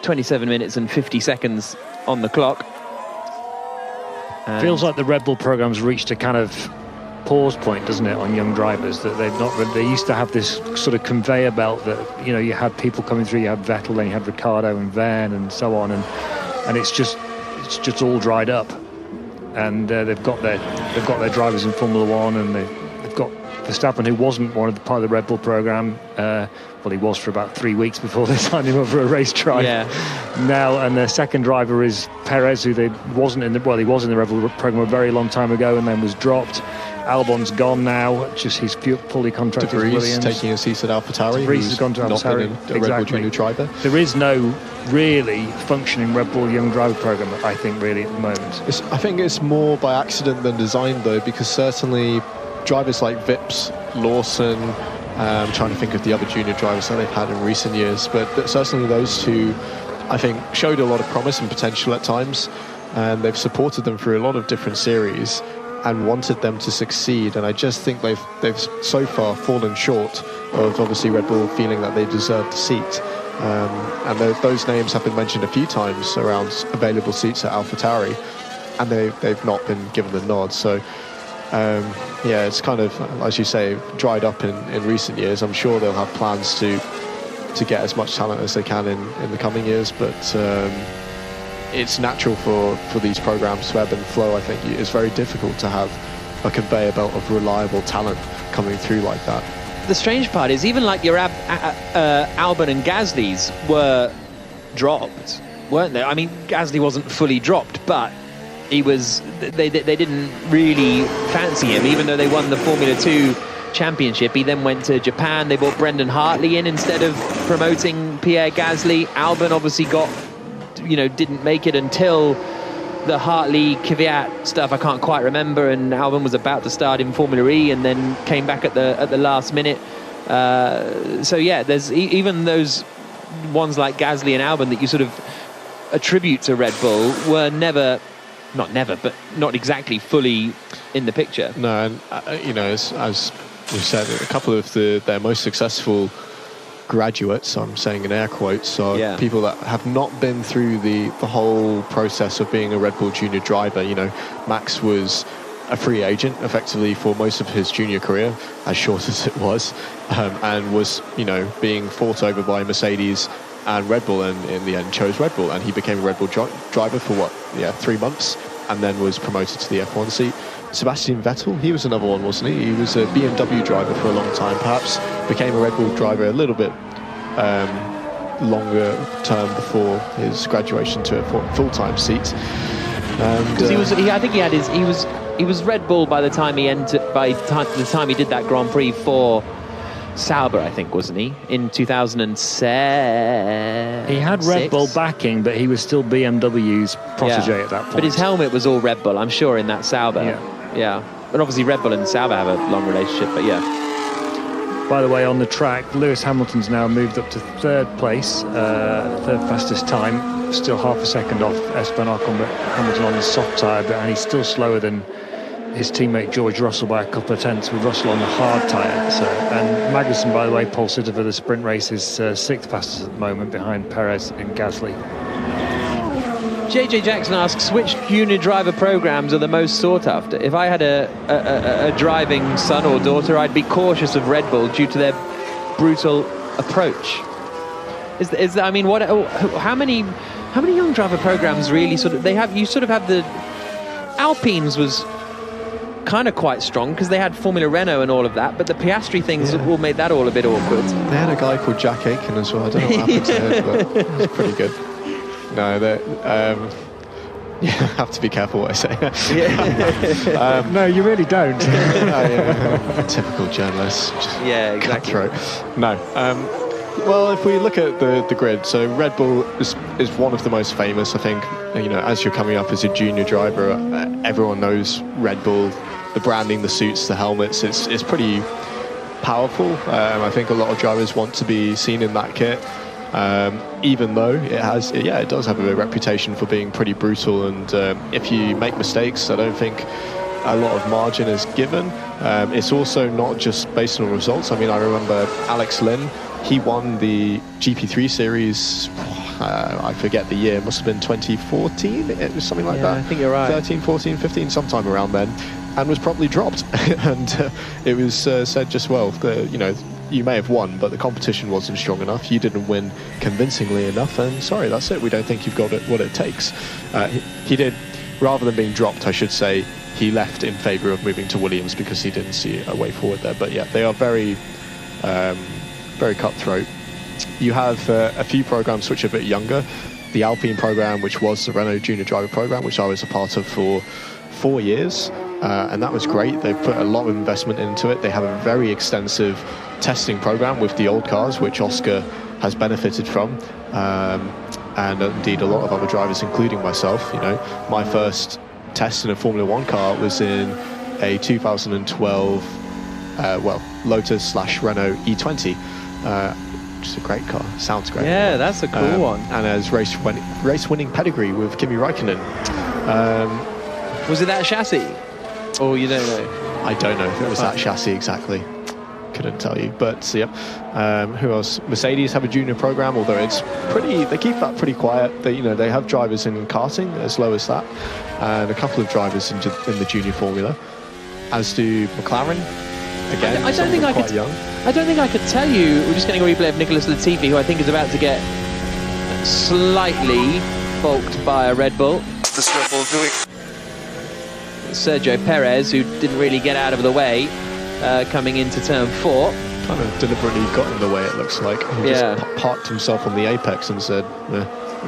B: 27 minutes and 50 seconds on the clock.
D: Feels like the Red Bull program's reached a kind of pause point, doesn't it, on young drivers, that they've not really, they used to have this sort of conveyor belt that, you had people coming through, you had Vettel, then you had Ricciardo and Verne and so on, and it's just all dried up, and they've got their drivers in Formula 1, and they've got Verstappen, who wasn't part of the Red Bull program. He was for about 3 weeks before they signed him up for a race drive.
B: Yeah.
D: Now, and their second driver is Perez, who he was in the Red Bull program a very long time ago, and then was dropped. Albon's gone now; he's fully contracted with Williams.
C: Taking a seat at AlphaTauri.
D: De Vries has gone to AlphaTauri.
C: A Red Bull Junior driver.
D: There is no really functioning Red Bull young driver program, I think, really at the moment.
C: I think it's more by accident than design, though, because certainly drivers like Vips, Lawson, I'm trying to think of the other junior drivers that they've had in recent years, but certainly those two, I think, showed a lot of promise and potential at times, and they've supported them through a lot of different series and wanted them to succeed. And I just think they've so far fallen short of obviously Red Bull feeling that they deserve the seat. And those names have been mentioned a few times around available seats at AlphaTauri, and they've not been given the nod. So it's kind of, as you say, dried up in recent years. I'm sure they'll have plans to get as much talent as they can in the coming years, but it's natural for these programs to ebb and flow. I think it's very difficult to have a conveyor belt of reliable talent coming through like that.
B: The strange part is, even like your Albon and Gasly's were dropped, weren't they? I mean, Gasly wasn't fully dropped, but he was. They didn't really fancy him, even though they won the Formula 2 championship. He then went to Japan. They brought Brendan Hartley in instead of promoting Pierre Gasly. Albon obviously didn't make it until the Hartley Kvyat stuff. I can't quite remember. And Albon was about to start in Formula E, and then came back at the last minute. There's even those ones like Gasly and Albon that you sort of attribute to Red Bull were never not never, but not exactly fully in the picture.
C: No, and as we said, a couple of their most successful graduates, I'm saying in air quotes, are people that have not been through the whole process of being a Red Bull junior driver. Max was a free agent effectively for most of his junior career, as short as it was, and was being fought over by Mercedes and Red Bull, and in the end chose Red Bull, and he became a Red Bull driver for 3 months, and then was promoted to the F1 seat. Sebastian Vettel, he was another one, wasn't he? He was a BMW driver for a long time, perhaps became a Red Bull driver a little bit longer term before his graduation to a full-time seat.
B: Because he was Red Bull by the time he entered. By the time he did that Grand Prix for Sauber, I think, wasn't he? In 2007.
D: He had Red Bull backing, but he was still BMW's protege at that point.
B: But his helmet was all Red Bull, I'm sure, in that Sauber. Yeah. But obviously Red Bull and Sauber have a long relationship, but yeah.
D: By the way, on the track, Lewis Hamilton's now moved up to third place, third fastest time, still half a second off Esteban Ocon, but Hamilton on the soft tyre, and he's still slower than his teammate George Russell by a couple of tenths, with Russell on the hard tyre. And Magnussen, by the way, pole sitter for the sprint race, is sixth fastest at the moment, behind Perez and Gasly.
B: JJ Jackson asks, which junior driver programs are the most sought after? If I had a driving son or daughter, I'd be cautious of Red Bull due to their brutal approach. How many young driver programs really you sort of have the Alpines was kind of quite strong because they had Formula Renault and all of that, but the Piastri things all made that all a bit awkward.
C: They had a guy called Jack Aiken as well. I don't know what happened to him, but it was pretty good. No, you have to be careful what I say.
D: No, you really don't.
C: Typical journalist.
B: Exactly.
C: Cutthroat. No. Well, if we look at the grid, so Red Bull is one of the most famous. I think, as you're coming up as a junior driver, everyone knows Red Bull, the branding, the suits, the helmets. It's pretty powerful. I think a lot of drivers want to be seen in that kit. Even though it does have a reputation for being pretty brutal, and if you make mistakes, I don't think a lot of margin is given. It's also not just based on results. I mean, I remember Alex Lynn, he won the GP3 series, I forget the year, must have been 2014, it was something like that.
B: I think you're right.
C: 13, 14, 15, sometime around then, and was promptly dropped. And it was said just, you may have won, but the competition wasn't strong enough. You didn't win convincingly enough, and sorry, that's it. We don't think you've got what it takes. He did, rather than being dropped, I should say, he left in favour of moving to Williams because he didn't see a way forward there. But yeah, they are very, very cutthroat. You have a few programs which are a bit younger. The Alpine program, which was the Renault Junior Driver program, which I was a part of for 4 years, and that was great. They've put a lot of investment into it. They have a very extensive testing program with the old cars, which Oscar has benefited from, and indeed a lot of other drivers, including myself. My first test in a Formula 1 car was in a 2012 Lotus/Renault E20, which is a great car. Sounds great.
B: Yeah, that's a cool one.
C: And as race-winning pedigree with Kimi Räikkönen.
B: Was it that chassis? Or you don't know?
C: I don't know if it was that chassis exactly. Couldn't tell you. But who else? Mercedes have a junior program, although it's they keep that pretty quiet. They have drivers in karting as low as that, and a couple of drivers in the junior formula, as do McLaren. Again,
B: I don't think I could.
C: Young.
B: I don't think I could tell you. We're just getting a replay of Nicholas Latifi, who I think is about to get slightly balked by a Red Bull.
A: What's this Red Bull doing?
B: Sergio Perez, who didn't really get out of the way, coming into turn 4.
C: Kind of deliberately got in the way, it looks like. He just parked himself on the apex and said,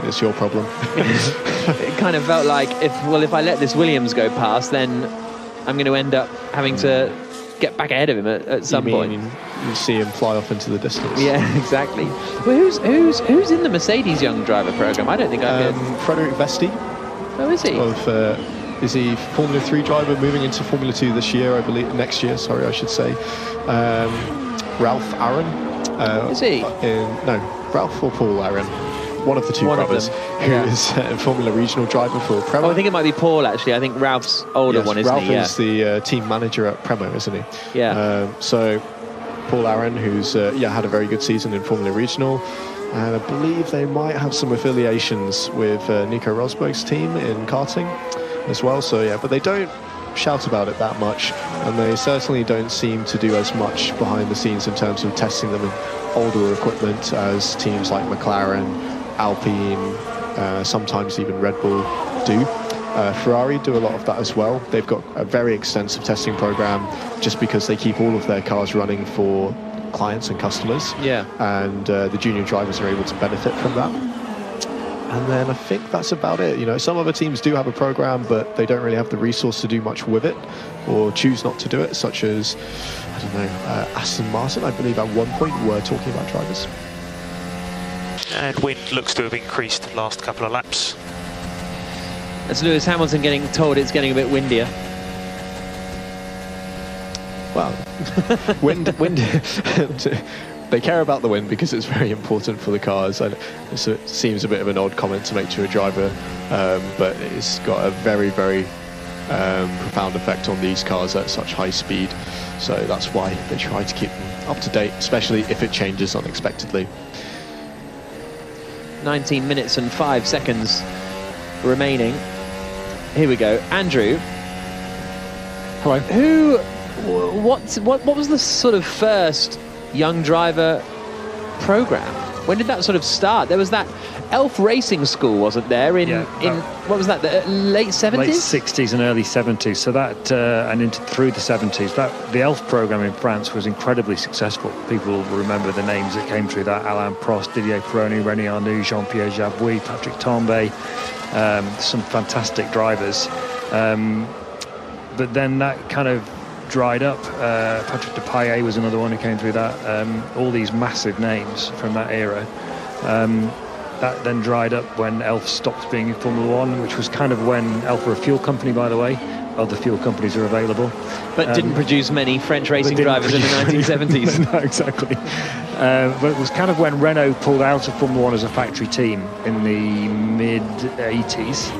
C: it's your problem.
B: It kind of felt like, if I let this Williams go past, then I'm going to end up having to get back ahead of him at some point.
C: You see him fly off into the distance.
B: Yeah, exactly. Well, who's in the Mercedes young driver program? I don't think I've heard.
C: Frederick Vesti.
B: Oh, is he?
C: Is he Formula 3 driver moving into Formula 2 this year, I believe, next year, sorry, I should say. Ralph Aaron.
B: Is he?
C: No, Ralph or Paul Aaron. one of the two brothers, who is a Formula Regional driver for Prema.
B: Oh, I think it might be Paul, actually. I think Ralph's older one, isn't
C: Ralph
B: he?
C: is the team manager at Prema, isn't he?
B: Yeah.
C: So Paul Aaron, who's had a very good season in Formula Regional, and I believe they might have some affiliations with Nico Rosberg's team in karting as well. So yeah, but they don't shout about it that much, and they certainly don't seem to do as much behind the scenes in terms of testing them in older equipment as teams like McLaren, Alpine, sometimes even Red Bull do. Ferrari do a lot of that as well. They've got a very extensive testing program just because they keep all of their cars running for clients and customers.
B: Yeah.
C: And the junior drivers are able to benefit from that. And then I think that's about it. You know, some other teams do have a program, but they don't really have the resource to do much with it, or choose not to do it, such as, I don't know, Aston Martin, I believe at one point were talking about drivers.
E: And wind looks to have increased the last couple of laps.
B: That's Lewis Hamilton getting told it's getting a bit windier.
C: Well, wind. They care about the wind because it's very important for the cars. And so it seems a bit of an odd comment to make to a driver, but it's got a very, very profound effect on these cars at such high speed. So that's why they try to keep them up to date, especially if it changes unexpectedly.
B: 19 minutes and 5 seconds remaining. Here we go. Andrew.
D: Hello.
B: What was the sort of first young driver program? When did that sort of start? There was that Elf Racing School, wasn't there? In what was that? The late 70s?
D: Late 60s and early 70s. So that and through the 70s. The Elf program in France was incredibly successful. People will remember the names that came through that: Alain Prost, Didier Pironi, René Arnoux, Jean-Pierre Jabouille, Patrick Tambay. Some fantastic drivers. But then that kind of dried up. Patrick Depailler was another one who came through that. All these massive names from that era. That then dried up when Elf stopped being in Formula One, which was kind of when Elf were a fuel company, by the way. Other fuel companies are available.
B: But didn't produce many French racing drivers in the 1970s.
D: No, exactly. But it was kind of when Renault pulled out of Formula One as a factory team in the mid-80s.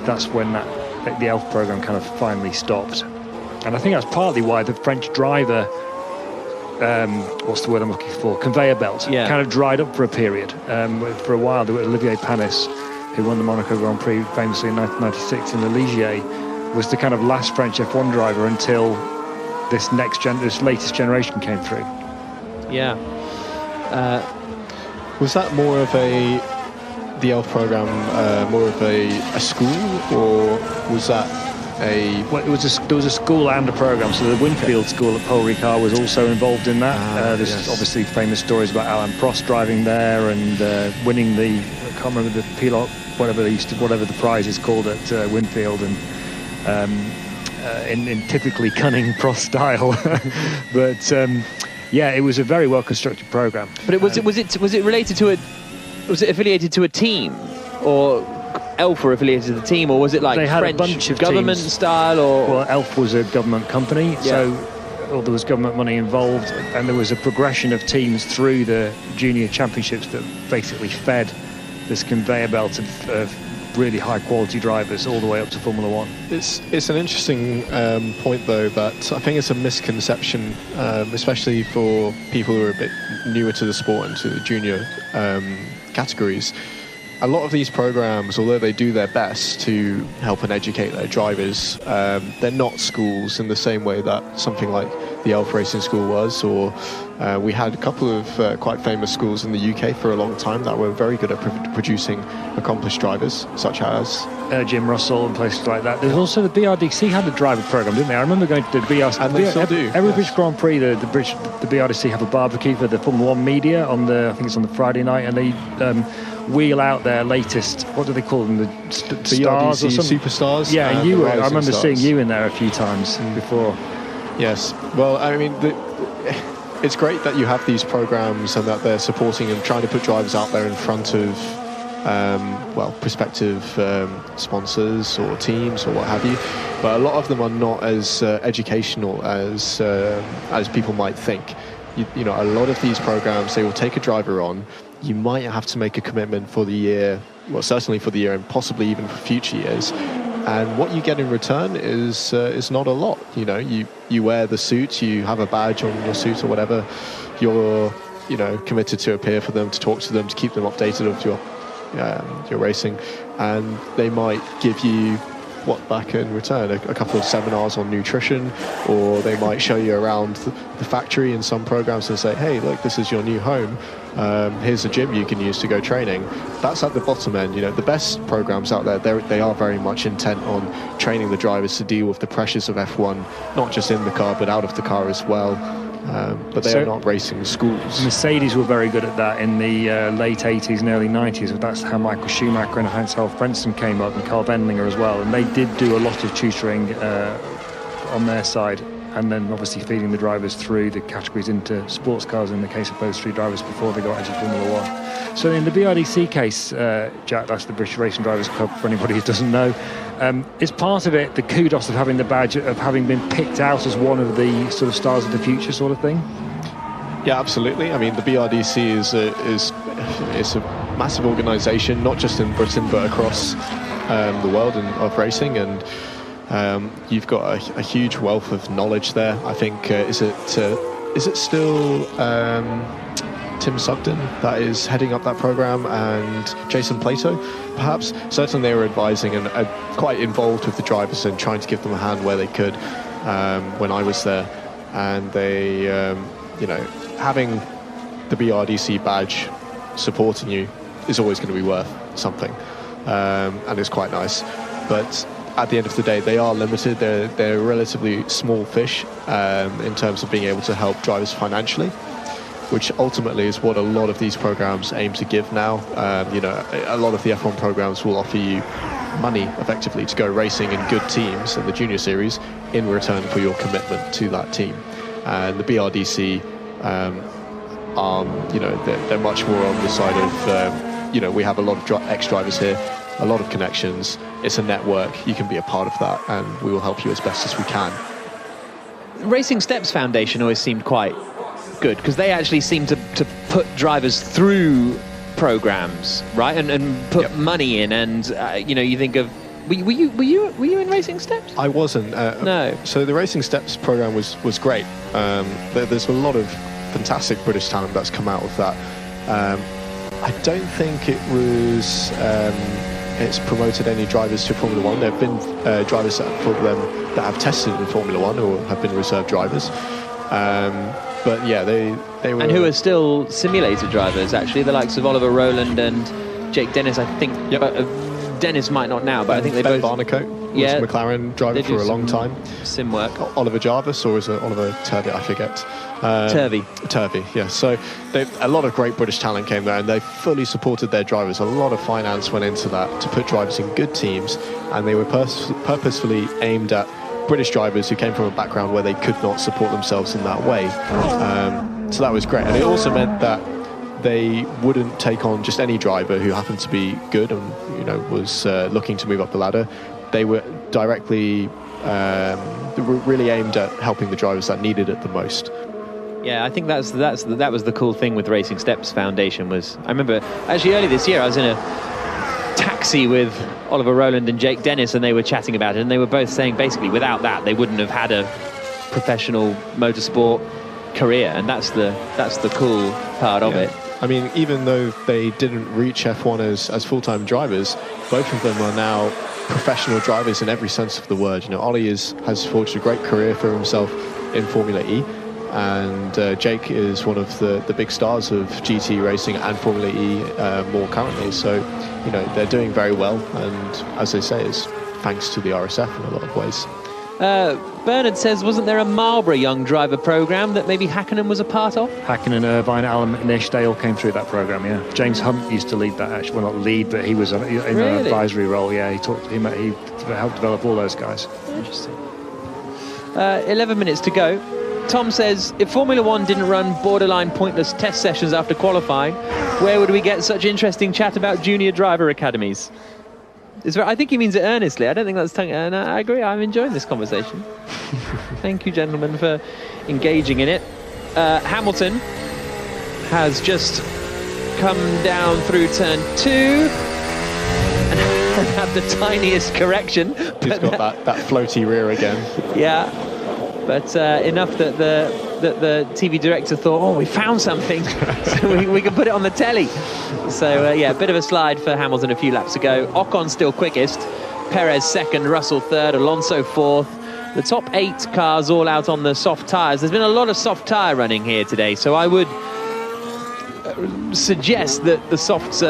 D: That's when the Elf program kind of finally stopped. And I think that's partly why the French driver, what's the word I'm looking for, conveyor belt, kind of dried up for a period. For a while, there was Olivier Panis, who won the Monaco Grand Prix famously in 1996 in the Ligier, was the kind of last French F1 driver until this latest generation came through.
B: Yeah.
C: Was that more of the Elf program, more of a school, or was that
D: Well, there was a school and a program. So the Winfield School at Paul Ricard was also involved in that. There's obviously famous stories about Alain Prost driving there and winning the, I can't remember the Pilot, whatever the prize is called at Winfield, and in typically cunning Prost style. But it was a very well constructed program.
B: But was it related to was it affiliated to a team, or Elf were affiliated to the team, or was it like
D: they had
B: French
D: a bunch of
B: government
D: teams.
B: Style? Or
D: well, Elf was a government company, so there was government money involved, and there was a progression of teams through the junior championships that basically fed this conveyor belt of really high quality drivers all the way up to Formula One.
C: It's an interesting point, though, that I think it's a misconception, especially for people who are a bit newer to the sport and to the junior categories. A lot of these programs, although they do their best to help and educate their drivers, they're not schools in the same way that something like the Elf Racing School was, or we had a couple of quite famous schools in the UK for a long time that were very good at producing accomplished drivers, such as
D: Jim Russell and places like that. There's also the BRDC had a driver program, didn't they? I remember going to the BRDC.
C: And they still do.
D: Every British Grand Prix, the BRDC have a barbecue for the Formula One media I think it's on the Friday night, and they wheel out their latest, what do they call them, the stars or something?
C: Superstars.
D: Yeah, and I remember seeing you in there a few times before.
C: Yes, well, I mean, it's great that you have these programs and that they're supporting and trying to put drivers out there in front of prospective sponsors or teams or what have you, but a lot of them are not as educational as people might think. You know, a lot of these programs, they will take a driver on you might have to make a commitment for the year, well, certainly for the year and possibly even for future years. And what you get in return is not a lot. You know, you wear the suit, you have a badge on your suit or whatever. You're, you know, committed to appear for them, to talk to them, to keep them updated of your racing, and they might give you what back in return, a couple of seminars on nutrition, or they might show you around the factory in some programs and say, hey, look, this is your new home, here's a gym you can use to go training. That's at the bottom end. You know, the best programs out there, they are very much intent on training the drivers to deal with the pressures of F1, not just in the car but out of the car as well. But they are not racing schools.
D: Mercedes were very good at that in the late 80s and early 90s. That's how Michael Schumacher and Heinz-Harald Frentzen came up, and Carl Wendlinger as well. And they did do a lot of tutoring on their side, and then obviously feeding the drivers through the categories into sports cars in the case of those three drivers before they got into Formula 1. So in the BRDC case, Jack, that's the British Racing Drivers Club, for anybody who doesn't know, is part of it the kudos of having the badge, of having been picked out as one of the sort of stars of the future sort of thing?
C: Yeah, absolutely. I mean, the BRDC is a massive organisation, not just in Britain but across the world of racing, and you've got a huge wealth of knowledge there. I think is it still Tim Sugden that is heading up that program, and Jason Plato, perhaps. Certainly they were advising and quite involved with the drivers and trying to give them a hand where they could when I was there. And they, you know, having the BRDC badge supporting you is always going to be worth something, and it's quite nice. But at the end of the day, they are limited. They're relatively small fish in terms of being able to help drivers financially, which ultimately is what a lot of these programs aim to give now. You know, a lot of the F1 programs will offer you money effectively to go racing in good teams in the junior series in return for your commitment to that team. And the BRDC, you know, they're much more on the side of, you know, we have a lot of ex-drivers here, a lot of connections. It's a network. You can be a part of that, and we will help you as best as we can.
B: Racing Steps Foundation always seemed quite good, because they actually seem to put drivers through programs, right, and put money in, and you know, you think of, were you in Racing Steps?
C: I wasn't.
B: No.
C: So the Racing Steps program was great. There's a lot of fantastic British talent that's come out of that. I don't think it was it's promoted any drivers to Formula 1. There have been drivers for them that have tested in Formula 1 or have been reserve drivers. But yeah, they were...
B: And who are still simulator drivers, actually, the likes of Oliver Rowland and Jake Dennis, I think. Yep. Dennis might not now, but I think they both...
C: Barnicoat was a McLaren driver for a long time.
B: Sim work.
C: Oliver Jarvis, or is it Oliver Turvey? I forget. Turvey, yeah. So a lot of great British talent came there, and they fully supported their drivers. A lot of finance went into that to put drivers in good teams, and they were purposefully aimed at British drivers who came from a background where they could not support themselves in that way. So that was great, and it also meant that they wouldn't take on just any driver who happened to be good and, you know, was looking to move up the ladder. They were directly really aimed at helping the drivers that needed it the most.
B: Yeah, I think that was the cool thing with Racing Steps Foundation. Was I remember actually early this year I was in a taxi with Oliver Rowland and Jake Dennis, and they were chatting about it, and they were both saying basically without that they wouldn't have had a professional motorsport career, and that's the cool part of it.
C: I mean, even though they didn't reach F1 as full-time drivers, both of them are now professional drivers in every sense of the word. You know, Ollie has forged a great career for himself in Formula E, and Jake is one of the big stars of GT racing and Formula E more currently. So, you know, they're doing very well, and as they say, it's thanks to the RSF in a lot of ways.
B: Bernard says, wasn't there a Marlborough Young Driver program that maybe Hakkinen was a part of?
D: Hakkinen, Irvine, Alan McNish, they all came through that program, yeah. James Hunt used to lead that, actually. Well, not lead, but he was in an advisory role, yeah. He helped develop all those guys.
B: Interesting. 11 minutes to go. Tom says, if Formula 1 didn't run borderline pointless test sessions after qualifying, where would we get such interesting chat about junior driver academies? I think he means it earnestly. I don't think that's tongue. And I agree. I'm enjoying this conversation. Thank you, gentlemen, for engaging in it. Hamilton has just come down through turn 2 and have the tiniest correction.
C: He's got that floaty rear again.
B: Yeah, but enough that the TV director thought, oh, we found something, so we can put it on the telly. So yeah, a bit of a slide for Hamilton a few laps ago. Ocon still quickest, Perez second, Russell third, Alonso fourth. The top 8 cars all out on the soft tyres. There's been a lot of soft tyre running here today, so I would suggest that the softs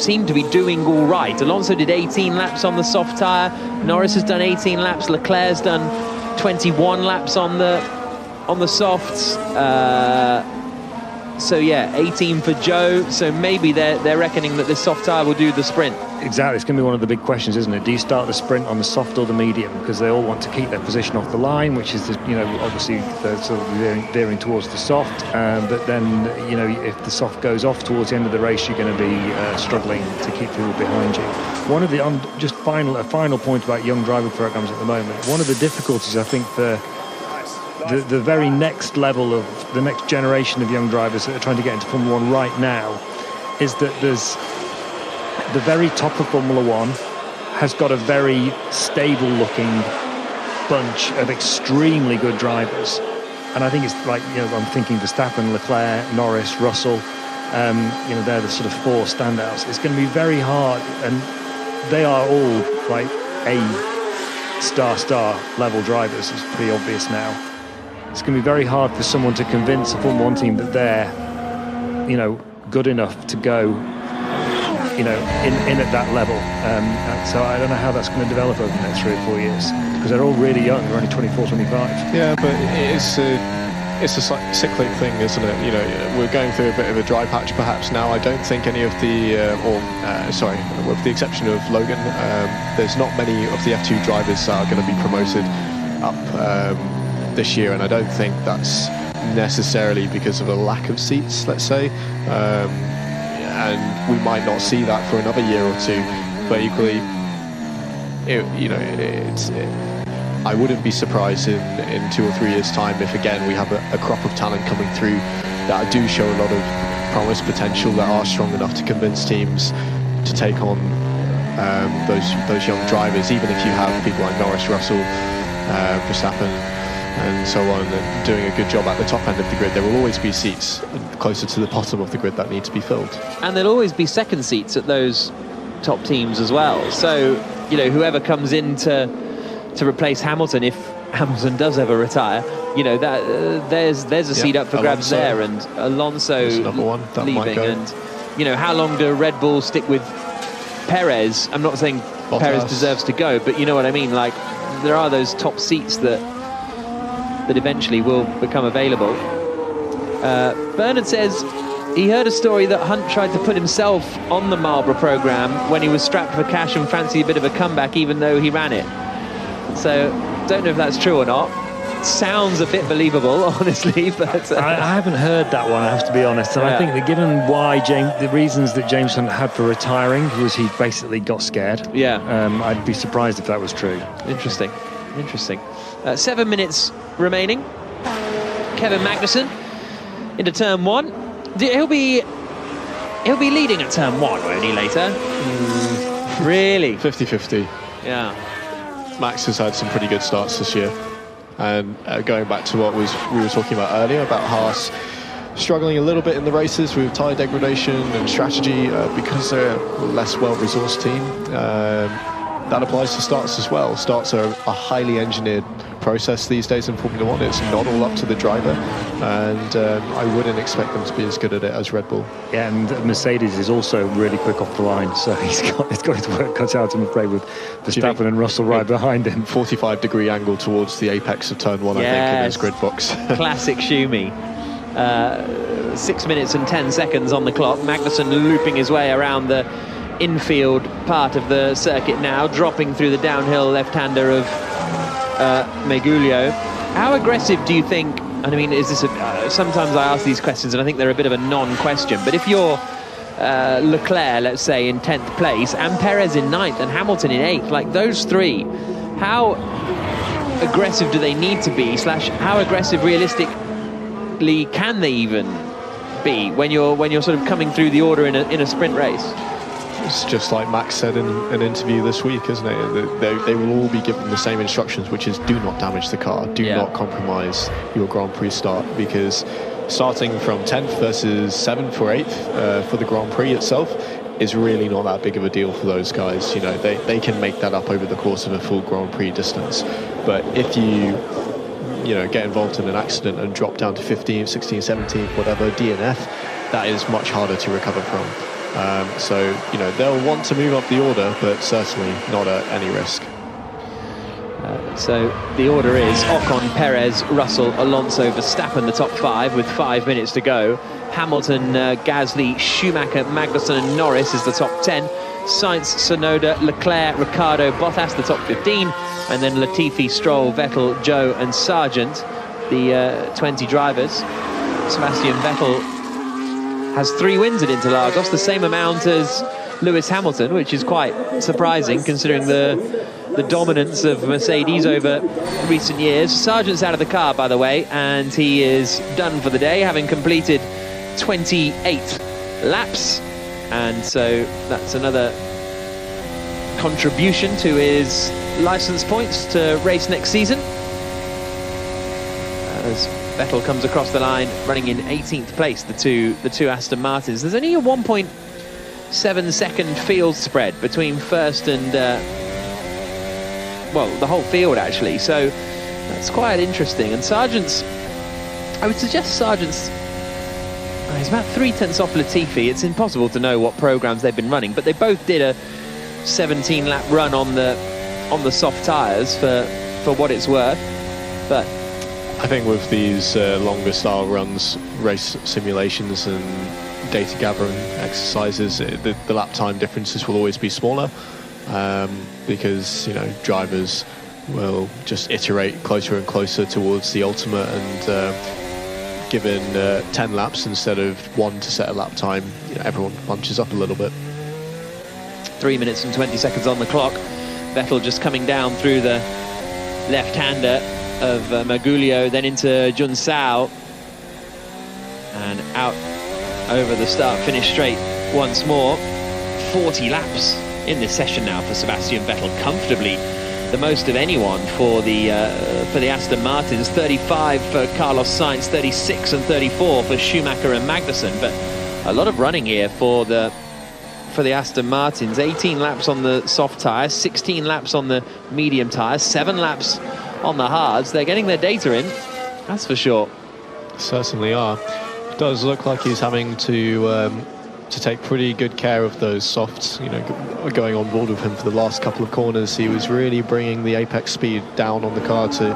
B: seem to be doing all right. Alonso did 18 laps on the soft tyre. Norris has done 18 laps. Leclerc's done 21 laps on the softs. So yeah, 18 for Joe. So maybe they're reckoning that this soft tyre will do the sprint.
D: Exactly, it's going to be one of the big questions, isn't it? Do you start the sprint on the soft or the medium? Because they all want to keep their position off the line, which is, obviously they're sort of veering towards the soft. But then, if the soft goes off towards the end of the race, you're going to be struggling to keep people behind you. One of the a final point about young driver programs at the moment. One of the difficulties, I think, for the very next level of the next generation of young drivers that are trying to get into Formula 1 right now is that there's the very top of Formula 1 has got a very stable looking bunch of extremely good drivers, and I think it's like, I'm thinking Verstappen, Leclerc, Norris, Russell, they're the sort of 4 standouts. It's going to be very hard, and they are all like A star level drivers. It's pretty obvious now. It's going to be very hard for someone to convince a Formula 1 team that they're, good enough to go, in at that level. So I don't know how that's going to develop over the next 3 or 4 years, because they're all really young. They're only 24, 25.
C: Yeah, but it's a cyclic thing, isn't it? We're going through a bit of a dry patch perhaps now. I don't think any of the, with the exception of Logan, there's not many of the F2 drivers that are going to be promoted up this year, and I don't think that's necessarily because of a lack of seats, let's say. And we might not see that for another year or 2, but equally, I wouldn't be surprised in 2 or 3 years' time if again we have a crop of talent coming through that do show a lot of promise, potential, that are strong enough to convince teams to take on those young drivers. Even if you have people like Norris, Russell, Verstappen, and so on, and doing a good job at the top end of the grid, there will always be seats closer to the bottom of the grid that need to be filled. And
B: there'll always be second seats at those top teams as well. So, whoever comes in to replace Hamilton, if Hamilton does ever retire, that there's a seat up for grabs there, and Alonso leaving. And how long do Red Bull stick with Perez? I'm not saying Bottas. Perez deserves to go, but you know what I mean. Like, there are those top seats that eventually will become available. Bernard says he heard a story that Hunt tried to put himself on the Marlborough programme when he was strapped for cash and fancied a bit of a comeback, even though he ran it. So, don't know if that's true or not. Sounds a bit believable, honestly, but
D: I haven't heard that one, I have to be honest. And I think that given why the reasons that James Hunt had for retiring was he basically got scared.
B: Yeah.
D: I'd be surprised if that was true.
B: Interesting. 7 minutes remaining. Kevin Magnussen into turn 1. He'll be leading at turn 1, won't he, later? Really?
C: 50-50.
B: Yeah.
C: Max has had some pretty good starts this year, and going back to what we were talking about earlier about Haas struggling a little bit in the races with tyre degradation and strategy because they're a less well-resourced team. That applies to starts as well. Starts are a highly engineered process these days in Formula 1. It's not all up to the driver, and I wouldn't expect them to be as good at it as Red Bull.
D: Yeah, and Mercedes is also really quick off the line, so he's got his work cut out, I'm afraid, with Verstappen and Russell right behind him.
C: 45-degree angle towards the apex of turn 1, yes. I think, in his grid box.
B: Classic Schumi. 6 minutes and 10 seconds on the clock. Magnussen looping his way around the infield part of the circuit now, dropping through the downhill left-hander of Megulio. How aggressive do you think, and I mean, is this sometimes I ask these questions and I think they're a bit of a non-question, but if you're Leclerc, let's say, in 10th place, and Perez in 9th, and Hamilton in 8th, like those three, how aggressive do they need to be, / how aggressive realistically can they even be when you're sort of coming through the order in a sprint race?
C: It's just like Max said in an interview this week, isn't it? They will all be given the same instructions, which is do not damage the car, do not compromise your Grand Prix start, because starting from 10th versus 7th or 8th for the Grand Prix itself is really not that big of a deal for those guys. You know, they can make that up over the course of a full Grand Prix distance. But if you get involved in an accident and drop down to 15th, 16th, 17th, whatever, DNF, that is much harder to recover from. So, they'll want to move up the order, but certainly not at any risk.
B: So the order is Ocon, Perez, Russell, Alonso, Verstappen, the top 5 with 5 minutes to go. Hamilton, Gasly, Schumacher, Magnussen and Norris is the top 10. Sainz, Tsunoda, Leclerc, Ricciardo, Bottas, the top 15. And then Latifi, Stroll, Vettel, Zhou and Sargent, the 20 drivers. Sebastian Vettel has 3 wins at Interlagos, the same amount as Lewis Hamilton, which is quite surprising considering the dominance of Mercedes over recent years. Sargent's out of the car, by the way, and he is done for the day, having completed 28 laps. And so that's another contribution to his license points to race next season. As Vettel comes across the line, running in 18th place, the two Aston Martins. There's only a 1.7 second field spread between first and the whole field actually. So that's quite interesting. And I would suggest Sargent's. He's about 3/10 off Latifi. It's impossible to know what programs they've been running, but they both did a 17-lap run on the soft tyres for what it's worth. But
C: I think with these longer style runs, race simulations and data gathering exercises, the lap time differences will always be smaller, because drivers will just iterate closer and closer towards the ultimate, and given 10 laps instead of 1 to set a lap time, everyone bunches up a little bit.
B: 3 minutes and 20 seconds on the clock. Vettel just coming down through the left-hander of Magulio, then into Junsao, and out over the start-finish straight once more. 40 laps in this session now for Sebastian Vettel, comfortably the most of anyone for the Aston Martins. 35 for Carlos Sainz, 36 and 34 for Schumacher and Magnussen. But a lot of running here for the Aston Martins. 18 laps on the soft tyres, 16 laps on the medium tyres, 7 laps on the hards. They're getting their data in, that's for sure.
C: Certainly are. It does look like he's having to take pretty good care of those softs. Going on board with him for the last couple of corners, he was really bringing the apex speed down on the car to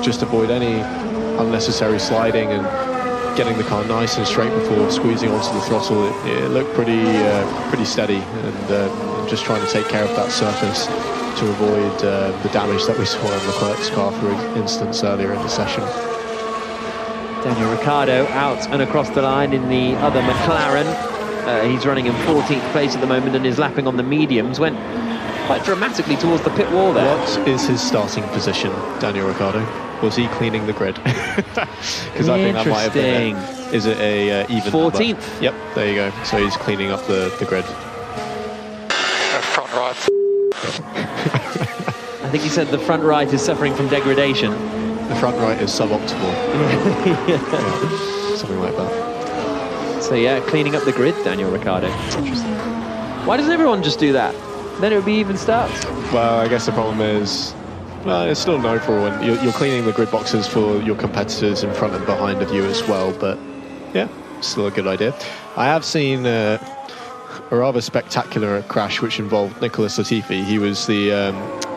C: just avoid any unnecessary sliding and getting the car nice and straight before squeezing onto the throttle. It looked pretty steady, and just trying to take care of that surface to avoid the damage that we saw in Leclerc's car, for instance, earlier in the session.
B: Daniel Ricciardo out and across the line in the other McLaren. He's running in 14th place at the moment and is lapping on the mediums. Went quite dramatically towards the pit wall there.
C: What is his starting position, Daniel Ricciardo? Was he cleaning the grid? Because I think that might have been it. Is it a even
B: 14th?
C: Number? Yep, there you go. So he's cleaning up the grid.
E: Front right.
B: I think he said the front right is suffering from degradation.
C: The front right is suboptimal. Yeah, something like that.
B: So yeah, cleaning up the grid, Daniel Ricciardo. Interesting. Why doesn't everyone just do that? Then it would be even starts.
C: Well, I guess the problem is, it's still no for one. You're cleaning the grid boxes for your competitors in front and behind of you as well, but yeah, still a good idea. I have seen a rather spectacular crash which involved Nicholas Latifi. He was the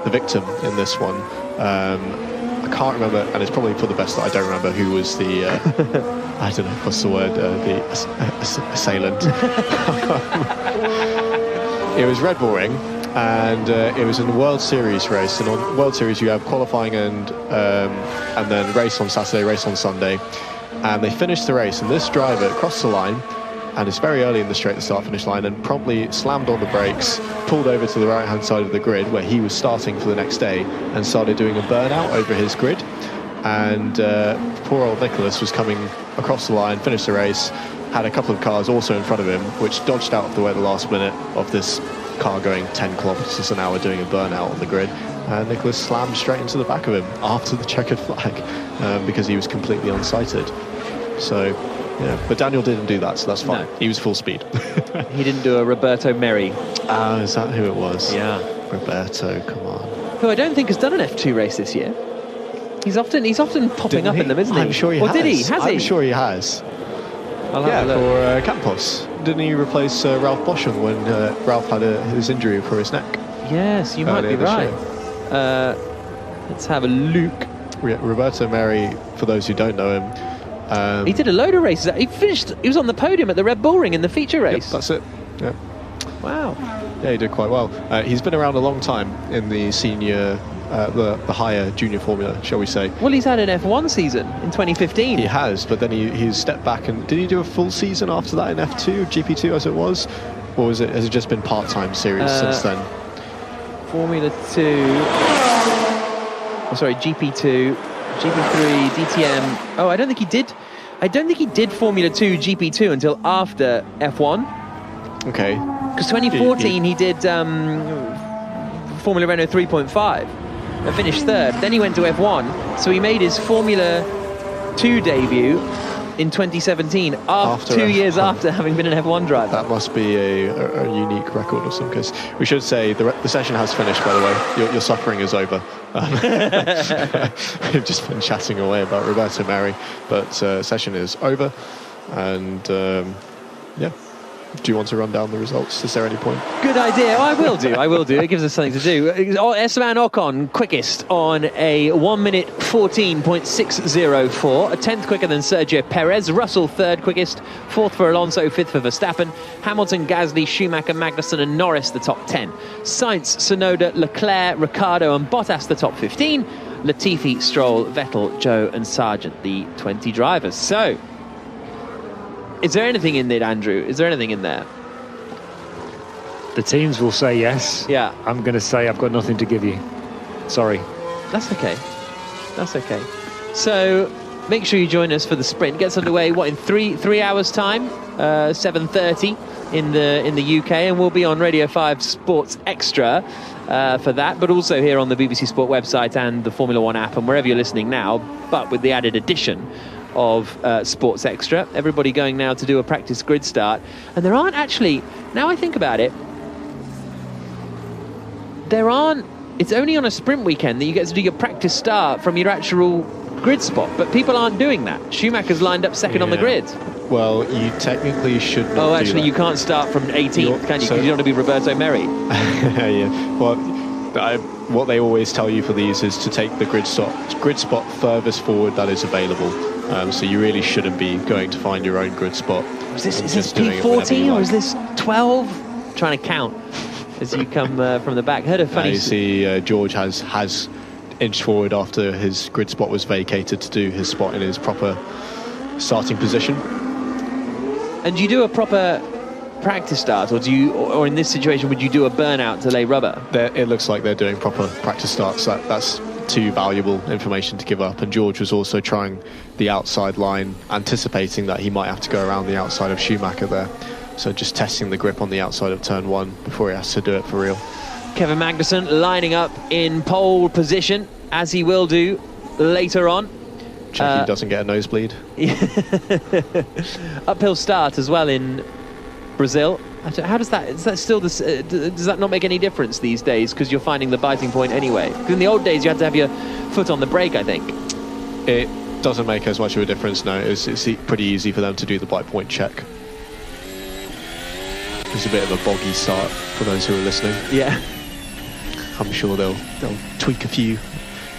C: victim in this one. I can't remember, and it's probably for the best that I don't remember who was the I don't know what's the word, the assailant. It was Red Bull Ring, and it was in the World Series race. And on World Series you have qualifying and then race on Saturday, race on Sunday, and they finished the race. And this driver crossed the line, and it's very early in the straight start-finish line, and promptly slammed on the brakes, pulled over to the right-hand side of the grid where he was starting for the next day, and started doing a burnout over his grid. And poor old Nicholas was coming across the line, finished the race, had a couple of cars also in front of him, which dodged out of the way at the last minute of this car going 10 kilometres an hour doing a burnout on the grid. And Nicholas slammed straight into the back of him after the checkered flag because he was completely unsighted. So, yeah, but Daniel didn't do that, so that's fine.
B: No.
C: He was full speed.
B: He didn't do a Roberto Merri.
C: Is that who it was?
B: Yeah.
C: Roberto, come on.
B: Who I don't think has done an F2 race this year. He's often popping up in them, isn't he?
C: I'm sure he has.
B: Or did he? Has he?
C: I'm sure he has.
B: I'll have a look.
C: For Campos. Didn't he replace Ralph Boschem when Ralph had his injury for his neck?
B: Yes, you might be right. Let's have a look.
C: Roberto Merri, for those who don't know him,
B: he did a load of races. He was on the podium at the Red Bull Ring in the feature race.
C: Yep, that's it. Yeah.
B: Wow.
C: Yeah, he did quite well. He's been around a long time in the senior, the higher junior formula, shall we say.
B: Well, he's had an F1 season in 2015.
C: He has, but then he's stepped back and did he do a full season after that in F2, GP2 as it was? Or has it just been part-time series since then?
B: Formula 2. GP2, GP3, DTM. Oh, I don't think he did Formula 2 GP2 until after F1.
C: Okay.
B: Because 2014 he did Formula Renault 3.5 and finished third. Then he went to F1, so he made his Formula 2 debut in 2017, after 2 years after having been an F1 driver.
C: That must be a unique record of some case. We should say the session has finished, by the way. Your suffering is over. We've just been chatting away about Roberto Merri, but session is over. And yeah. Do you want to run down the results? Is there any point?
B: Good idea. Oh, I will do. It gives us something to do. Esteban Ocon quickest on a 1 minute 14.604, a tenth quicker than Sergio Perez. Russell third quickest, fourth for Alonso, fifth for Verstappen. Hamilton, Gasly, Schumacher, Magnussen and Norris the top 10. Sainz, Tsunoda, Leclerc, Ricciardo and Bottas the top 15. Latifi, Stroll, Vettel, Zhou and Sargent the 20 drivers. So, is there anything in it, Andrew? Is there anything in there?
D: The teams will say yes.
B: Yeah.
D: I'm going to say I've got nothing to give you. Sorry.
B: That's okay. So make sure you join us for the sprint. Gets underway in three hours time, 7:30 in the UK, and we'll be on Radio 5 Sports Extra for that, but also here on the BBC Sport website and the Formula One app and wherever you're listening now, but with the added addition of Sports Extra. Everybody going now to do a practice grid start. And there aren't actually, now I think about it, it's only on a sprint weekend that you get to do your practice start from your actual grid spot, but people aren't doing that. Schumacher's lined up second on the grid.
C: Well, you technically should not.
B: Oh, actually, you can't start from 18th, can you? Because you don't want to be Roberto Merri.
C: Yeah. Well, what they always tell you for these is to take the grid spot furthest forward that is available. So you really shouldn't be going to find your own grid spot.
B: Is this P14 or is this 12? Trying to count as you come from the back. Heard a funny.
C: You see, George has inched forward after his grid spot was vacated to do his spot in his proper starting position.
B: And do you do a proper practice start, or in this situation, would you do a burnout to lay rubber?
C: It looks like they're doing proper practice starts. That's too valuable information to give up. And George was also trying the outside line, anticipating that he might have to go around the outside of Schumacher there. So just testing the grip on the outside of turn 1 before he has to do it for real.
B: Kevin Magnussen lining up in pole position, as he will do later on.
C: Check he doesn't get a nosebleed.
B: Uphill start as well in Brazil. How does that? Is that still does that not make any difference these days? Because you're finding the biting point anyway. Because in the old days you had to have your foot on the brake, I think.
C: It doesn't make as much of a difference now. It's pretty easy for them to do the bite point check. It's a bit of a boggy start for those who are listening.
B: Yeah.
C: I'm sure they'll tweak a few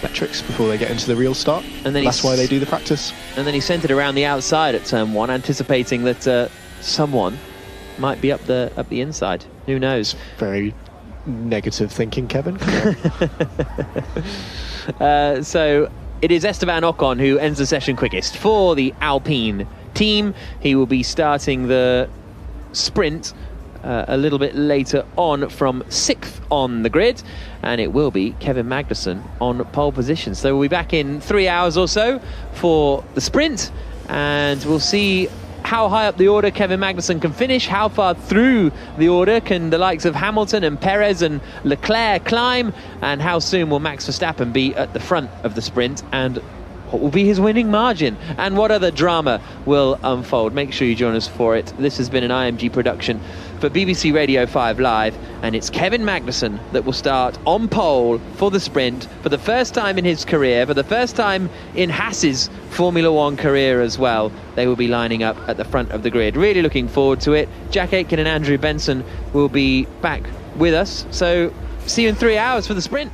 C: metrics before they get into the real start. And then that's why they do the practice.
B: And then he sent it around the outside at turn 1, anticipating that someone might be up the inside. Who knows?
C: Very negative thinking, Kevin.
B: So it is Esteban Ocon who ends the session quickest for the Alpine team. He will be starting the sprint a little bit later on from 6th on the grid, and it will be Kevin Magnussen on pole position. So we'll be back in 3 hours or so for the sprint, and we'll see how high up the order Kevin Magnussen can finish, how far through the order can the likes of Hamilton and Perez and Leclerc climb, and how soon will Max Verstappen be at the front of the sprint, and what will be his winning margin, and what other drama will unfold. Make sure you join us for it. This has been an IMG production for BBC Radio 5 Live, and it's Kevin Magnussen that will start on pole for the sprint for the first time in his career, for the first time in Haas's Formula One career as well. They will be lining up at the front of the grid. Really looking forward to it. Jack Aitken and Andrew Benson will be back with us, so see you in 3 hours for the sprint.